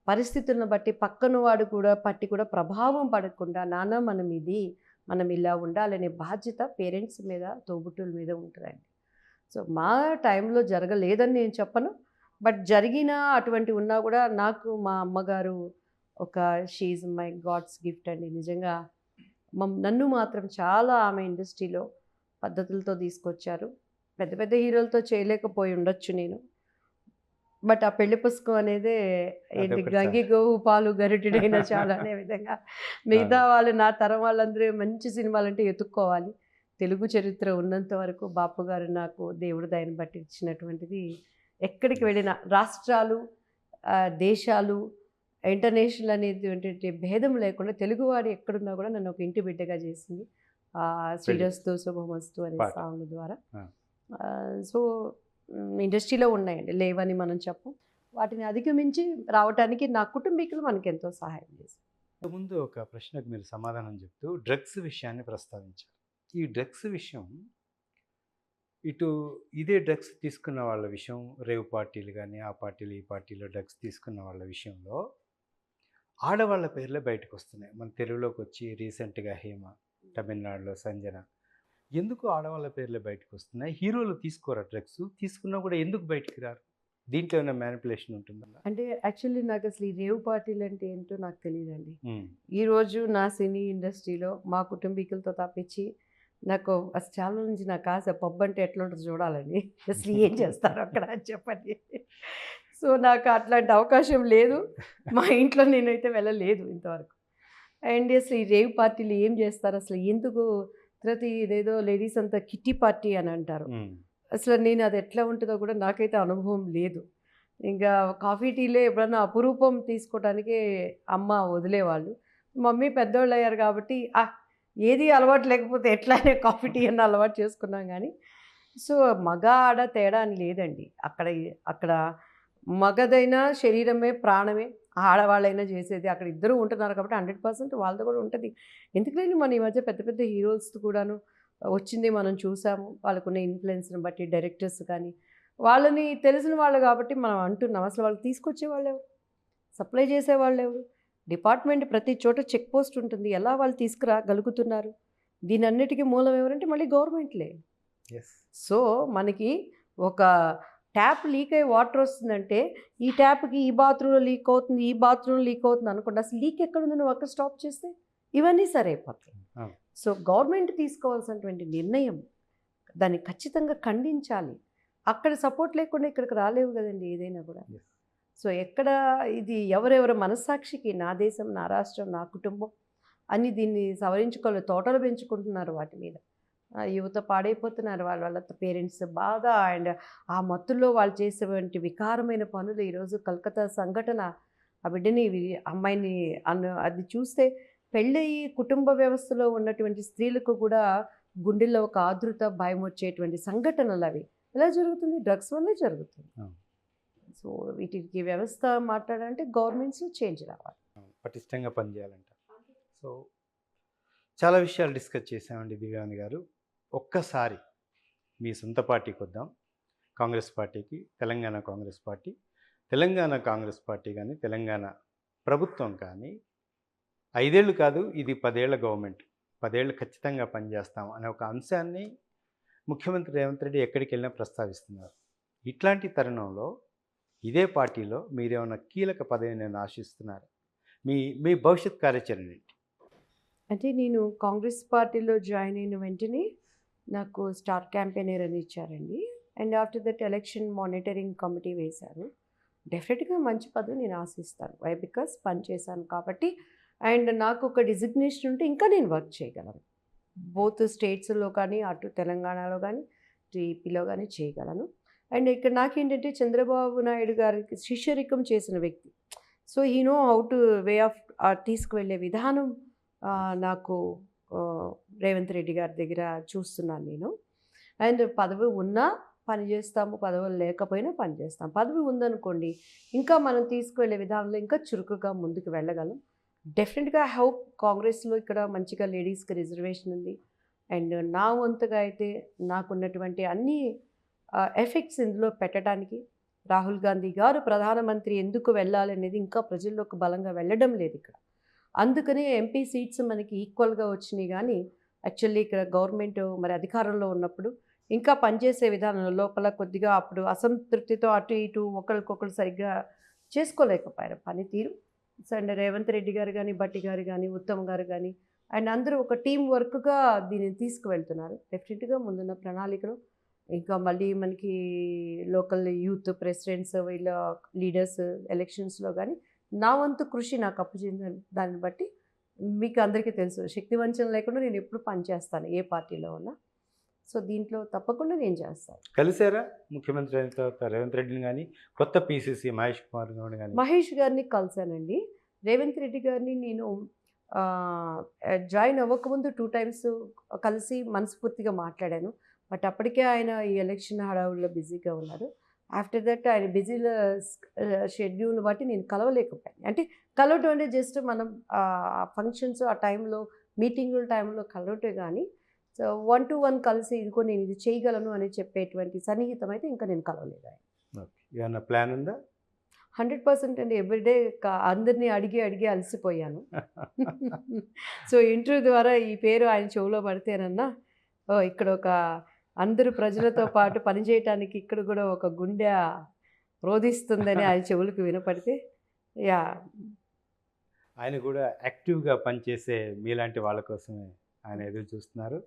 పరిస్థితులను బట్టి పక్కన వాడు కూడా ప్రభావం పడకుండా నాన్న మనం ఇలా ఉండాలనే బాధ్యత పేరెంట్స్ మీద, తోబుట్టుల మీద ఉంటుందండి. సో మా టైంలో జరగలేదని నేను చెప్పను, బట్ జరిగిన అటువంటి ఉన్నా కూడా నాకు మా అమ్మగారు షీఈ్ మై గాడ్స్ గిఫ్ట్ అండి. నిజంగా నన్ను మాత్రం చాలా ఆమె ఇండస్ట్రీలో పద్ధతులతో తీసుకొచ్చారు. పెద్ద పెద్ద హీరోలతో చేయలేకపోయి ఉండొచ్చు నేను, బట్ ఆ పెళ్లి పుస్తకం అనేదే ఏంటి, గంగి గోవు పాలు గరిటెడైనా చాలా అనే విధంగా మిగతా వాళ్ళు నా తరం వాళ్ళందరూ మంచి సినిమాలంటే ఎత్తుక్కోవాలి. తెలుగు చరిత్ర ఉన్నంత వరకు బాపు గారు నాకు దేవుడు దయని బట్టి ఇచ్చినటువంటిది. ఎక్కడికి వెళ్ళినా రాష్ట్రాలు, దేశాలు, ఇంటర్నేషనల్ అనేది భేదం లేకుండా తెలుగువాడు ఎక్కడున్నా కూడా నన్ను ఒక ఇంటి బిడ్డగా చేసింది శ్రీరస్తు శుభమస్తు అనే సాంగ్ ద్వారా. సో ఇండస్ట్రీలో ఉన్నాయండి, లేవని మనం చెప్పం. వాటిని అధిగమించి రావడానికి నా కుటుంబీకులు మనకి ఎంతో సహాయం చేశారు. ముందు ఒక ప్రశ్నకు మీరు సమాధానం చెప్తూ డ్రగ్స్ విషయాన్ని ప్రస్తావించారు. ఈ డ్రగ్స్ విషయం ఇదే డ్రగ్స్ తీసుకున్న వాళ్ళ విషయం, రేవ్ పార్టీలు కానీ ఆ పార్టీలు ఈ పార్టీలో డ్రగ్స్ తీసుకున్న వాళ్ళ విషయంలో ఆడవాళ్ళ పేర్లే బయటకు వస్తున్నాయి. మన తెలుగులోకి వచ్చి రీసెంట్గా హేమ, తమిళనాడులో సంజన. ఎందుకు ఆడవాళ్ళ పేర్లే బయటకు వస్తున్నాయి? హీరోలు తీసుకోరా డ్రగ్స్? తీసుకున్నా కూడా ఎందుకు బయటికి రారు? దీంట్లో ఏమైనా మ్యానిపులేషన్ ఉంటుందా? అంటే యాక్చువల్లీ నాకు అసలు ఈ రేవ్ పార్టీలు అంటే ఏంటో నాకు తెలియదండి. ఈరోజు నా సినీ ఇండస్ట్రీలో మా కుటుంబీకులతో తప్పించి నాకు అసలు చాలా నుంచి నాకు ఆశ పబ్ అంటే ఎట్లా ఉంటుందో చూడాలని. అసలు ఏం చేస్తారు అక్కడ అని చెప్పండి. సో నాకు అట్లాంటి అవకాశం లేదు, మా ఇంట్లో నేనైతే వెళ్ళలేదు ఇంతవరకు. అండ్ అసలు ఈ రేవ్ పార్టీలు ఏం చేస్తారు అసలు, ఎందుకు తర్వాత ఇదేదో లేడీస్ అంతా కిట్టి పార్టీ అని అంటారు. అసలు నేను అది ఎట్లా ఉంటుందో కూడా నాకైతే అనుభవం లేదు. ఇంకా కాఫీ టీలే ఎప్పుడన్నా అపురూపం తీసుకోవడానికి అమ్మ వదిలేవాళ్ళు. మమ్మీ పెద్దోళ్ళు అయ్యారు కాబట్టి ఏది అలవాటు లేకపోతే ఎట్లానే కాఫీ టీ అన్న అలవాటు చేసుకున్నాం. కానీ సో మగ ఆడ తేడా అని లేదండి. అక్కడ మగదైనా శరీరమే ప్రాణమే, ఆడవాళ్ళైనా చేసేది. అక్కడ ఇద్దరు ఉంటున్నారు కాబట్టి 100% వాళ్ళతో కూడా ఉంటుంది. ఎందుకంటే మన ఈ మధ్య పెద్ద పెద్ద హీరోస్ కూడాను వచ్చింది మనం చూసాము. వాళ్ళకున్న ఇన్ఫ్లుయెన్స్ని బట్టి డైరెక్టర్స్ కానీ వాళ్ళని తెలిసిన వాళ్ళు కాబట్టి మనం అంటున్నాం. అసలు వాళ్ళు తీసుకొచ్చేవాళ్ళు ఎవరు, సప్లై చేసేవాళ్ళు ఎవరు? డిపార్ట్మెంట్ ప్రతి చోట చెక్ పోస్ట్ ఉంటుంది. ఎలా వాళ్ళు తీసుకురాగలుగుతున్నారు? దీని అన్నిటికీ మూలం ఎవరంటే మళ్ళీ గవర్నమెంట్లే. సో మనకి ఒక ట్యాప్ లీక్ అయ్యి వాటర్ వస్తుందంటే ఈ ట్యాప్కి ఈ బాత్రూంలో లీక్ అవుతుంది, ఈ బాత్రూంలో లీక్ అవుతుంది అనుకోండి. అసలు లీక్ ఎక్కడుంది, నువ్వు అక్కడ స్టాప్ చేస్తే ఇవన్నీ సరే అయిపోతాయి. సో గవర్నమెంట్ తీసుకోవాల్సినటువంటి నిర్ణయం దాన్ని ఖచ్చితంగా ఖండించాలి. అక్కడ సపోర్ట్ లేకుండా ఇక్కడికి రాలేవు కదండి ఏదైనా కూడా. సో ఎక్కడ ఇది ఎవరెవరు మనస్సాక్షికి నా దేశం, నా రాష్ట్రం, నా కుటుంబం అని దీన్ని సవరించుకోవాలి. తోటలు పెంచుకుంటున్నారు వాటి మీద. యువత పాడైపోతున్నారు, వాళ్ళ పేరెంట్స్ బాధ. అండ్ ఆ మత్తుల్లో వాళ్ళు చేసేటువంటి వికారమైన పనులు. ఈరోజు కలకత్తా సంఘటన, ఆ బిడ్డని అమ్మాయిని అది చూస్తే పెళ్ళయి కుటుంబ వ్యవస్థలో ఉన్నటువంటి స్త్రీలకు కూడా గుండెల్లో ఒక ఆదృత, భయం వచ్చేటువంటి సంఘటనలు అవి. ఎలా జరుగుతుంది? డ్రగ్స్ వల్లే జరుగుతుంది. సో వీటికి వ్యవస్థ మాట్లాడాలంటే గవర్నమెంట్స్లో చేంజ్ రావాలి, పటిష్టంగా పనిచేయాలంట. సో చాలా విషయాలు డిస్కస్ చేసామండి దివ్యాని గారు. ఒక్కసారి మీ సొంత పార్టీకి వద్దాం. కాంగ్రెస్ పార్టీకి, తెలంగాణ కాంగ్రెస్ పార్టీ, తెలంగాణ కాంగ్రెస్ పార్టీ కానీ, తెలంగాణ ప్రభుత్వం కానీ 5 ఏళ్ళు కాదు, ఇది 10 ఏళ్ల గవర్నమెంట్. 10 ఏళ్ళు ఖచ్చితంగా పనిచేస్తాం అనే ఒక అంశాన్ని ముఖ్యమంత్రి రేవంత్ రెడ్డి ఎక్కడికి వెళ్ళినా ప్రస్తావిస్తున్నారు. ఇట్లాంటి తరుణంలో ఇదే పార్టీలో మీరేమన్నా కీలక పదవిని ఆశిస్తున్నారు? మీ మీ భవిష్యత్ కార్యాచరణ ఏంటి? అంటే నేను కాంగ్రెస్ పార్టీలో జాయిన్ అయిన వెంటనే నాకు స్టార్ క్యాంపెయినర్ అని ఇచ్చారండి. And after that election monitoring committee వేశారు. డెఫినెట్గా మంచి పదవి నేను ఆశిస్తాను. వై బికాస్ పని చేశాను కాబట్టి. అండ్ నాకు ఒక డిజిగ్నేషన్ ఉంటే ఇంకా నేను వర్క్ చేయగలను. బోత్ స్టేట్స్లో కానీ, అటు తెలంగాణలో కానీ, టీపీలో కానీ చేయగలను. అండ్ ఇక్కడ నాకేంటంటే చంద్రబాబు నాయుడు గారికి శిష్యరికం చేసిన వ్యక్తి. So he know how to way of తీసుకువెళ్ళే విధానం నాకు రేవంత్ రెడ్డి గారి దగ్గర చూస్తున్నాను నేను. అండ్ పదవి ఉన్నా పని చేస్తాము, పదవులు లేకపోయినా పని చేస్తాం. పదవి ఉందనుకోండి, ఇంకా మనం తీసుకువెళ్ళే విధానంలో ఇంకా చురుకుగా ముందుకు వెళ్ళగలం. డెఫినెట్గా ఐ హోప్ కాంగ్రెస్లో ఇక్కడ మంచిగా లేడీస్కి రిజర్వేషన్ ఉంది. అండ్ నా వంతుగా అయితే నాకున్నటువంటి అన్ని ఎఫెక్ట్స్ ఇందులో పెట్టడానికి రాహుల్ గాంధీ గారు ప్రధానమంత్రి ఎందుకు వెళ్ళాలనేది ఇంకా ప్రజల్లోకి బలంగా వెళ్ళడం లేదు ఇక్కడ. అందుకనే ఎంపీ సీట్స్ మనకి ఈక్వల్గా వచ్చినాయి. కానీ యాక్చువల్లీ ఇక్కడ గవర్నమెంట్ మరి అధికారంలో ఉన్నప్పుడు ఇంకా పనిచేసే విధానంలో లోపల కొద్దిగా అప్పుడు అసంతృప్తితో అటు ఇటు ఒకరికొకరు సరిగ్గా చేసుకోలేకపోయారు పనితీరు. సో అండ్ రేవంత్ రెడ్డి గారు కానీ, బట్టి గారు కానీ, ఉత్తమ్ గారు కానీ అండ్ అందరూ ఒక టీం వర్క్గా దీన్ని తీసుకువెళ్తున్నారు. డెఫినెట్గా ముందున్న ప్రణాళికలు ఇంకా మళ్ళీ మనకి లోకల్ యూత్ ప్రెసిడెంట్స్ వీళ్ళ లీడర్స్ ఎలక్షన్స్లో కానీ నా వంతు కృషి నాకు అప్పచెందిన దాన్ని బట్టి మీకు అందరికీ తెలుసు, శక్తి వంచన లేకుండా నేను ఎప్పుడు పనిచేస్తాను ఏ పార్టీలో ఉన్నా. సో దీంట్లో తప్పకుండా నేను చేస్తాను. కలిసారా ముఖ్యమంత్రి అయిన తర్వాత రేవంత్ రెడ్డిని కానీ, కొత్త పీసీసీ మహేష్ కుమార్ గౌడ్ కానీ? మహేష్ గారిని కలిశానండి. రేవంత్ రెడ్డి గారిని నేను జాయిన్ అవ్వకముందు 2 times కలిసి మనస్ఫూర్తిగా మాట్లాడాను. బట్ అప్పటికే ఆయన ఈ ఎలక్షన్ హడావుల్లో బిజీగా ఉన్నారు. ఆఫ్టర్ దట్ ఆయన బిజీలో షెడ్యూల్ బట్టి నేను కలవలేకపోయాను. అంటే కలవటం అంటే జస్ట్ మనం ఫంక్షన్స్ ఆ టైంలో మీటింగుల టైంలో కలవటే కానీ సో 1-to-1 కలిసి ఇదిగో నేను ఇది చేయగలను అని చెప్పేటువంటి సన్నిహితం అయితే ఇంకా నేను కలవలేదు ఆయన. ఓకే, ఏమన్నా ప్లాన్ ఉందా? 100% అండి. ఎవ్రీడే అందరినీ అడిగి అలసిపోయాను. సో ఇంటర్వ్యూ ద్వారా ఈ పేరు ఆయన చెవులో పడితేనన్నా ఇక్కడ ఒక అందరూ ప్రజలతో పాటు పనిచేయటానికి ఇక్కడ కూడా ఒక గుండె రోధిస్తుందని ఆయన చెవులకు వినపడితే యా. ఆయన కూడా యాక్టివ్గా పనిచేసే మీలాంటి వాళ్ళ కోసమే ఆయన ఎదురు చూస్తున్నారు.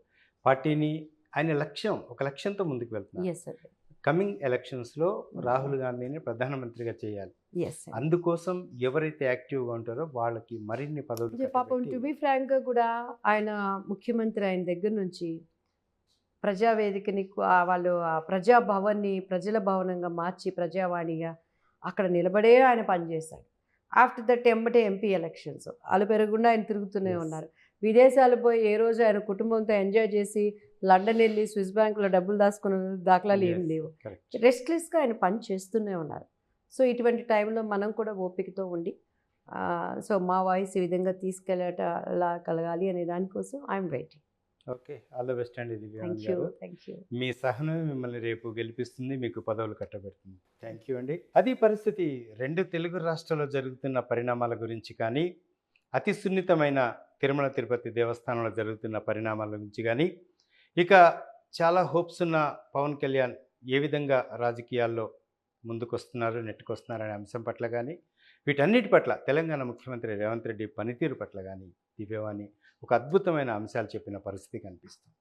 పార్టీని ఆయన లక్ష్యం, ఒక లక్ష్యంతో ముందుకు వెళ్తున్నారు. Yes sir. కమింగ్ ఎలక్షన్స్లో రాహుల్ గాంధీని ప్రధానమంత్రిగా చేయాలి. Yes sir. అందుకోసం ఎవరైతే యాక్టివ్గా ఉంటారో వాళ్ళకి మరిన్ని పదవులు పాపం టు బి ఫ్రాంక్గా కూడా ఆయన ముఖ్యమంత్రి అయిన దగ్గర నుంచి ప్రజావేదికని వాళ్ళు ఆ ప్రజాభవన్ని ప్రజల భవనంగా మార్చి ప్రజావాణిగా అక్కడ నిలబడే ఆయన పనిచేశాడు. ఆఫ్టర్ దట్ ఎంబటే ఎంపీ ఎలక్షన్స్ వాళ్ళు పెరగకుండా ఆయన తిరుగుతూనే ఉన్నారు. విదేశాలు పోయి ఏ రోజు ఆయన కుటుంబంతో ఎంజాయ్ చేసి లండన్ వెళ్ళి స్విస్ బ్యాంకులో డబ్బులు దాచుకున్న దాఖలాలు ఏమి లేవు. రెస్ట్లెస్గా ఆయన పని చేస్తూనే ఉన్నారు. సో ఇటువంటి టైంలో మనం కూడా ఓపికతో ఉండి సో మా వాయిస్ ఈ విధంగా తీసుకెళ్ళేలా కలగాలి అనే దానికోసం I'm waiting. Okay, all the best అండి దివ్య థ్యాంక్ యూ. మీ సహనం మిమ్మల్ని రేపు గెలిపిస్తుంది, మీకు పదవులు కట్టబెడుతుంది. థ్యాంక్ యూ అండి. అది పరిస్థితి. 2 తెలుగు రాష్ట్రాల్లో జరుగుతున్న పరిణామాల గురించి కానీ, అతి సున్నితమైన తిరుమల తిరుపతి దేవస్థానంలో జరుగుతున్న పరిణామాల గురించి కానీ, ఇక చాలా హోప్స్ ఉన్న పవన్ కళ్యాణ్ ఏ విధంగా రాజకీయాల్లో ముందుకొస్తున్నారు, నెట్టుకొస్తున్నారు అనే అంశం పట్ల కానీ, వీటన్నిటి పట్ల తెలంగాణ ముఖ్యమంత్రి రేవంత్ రెడ్డి పనితీరు పట్ల కానీ దివ్యవాణి ఒక అద్భుతమైన అంశాలు చెప్పిన పరిస్థితి కనిపిస్తుంది.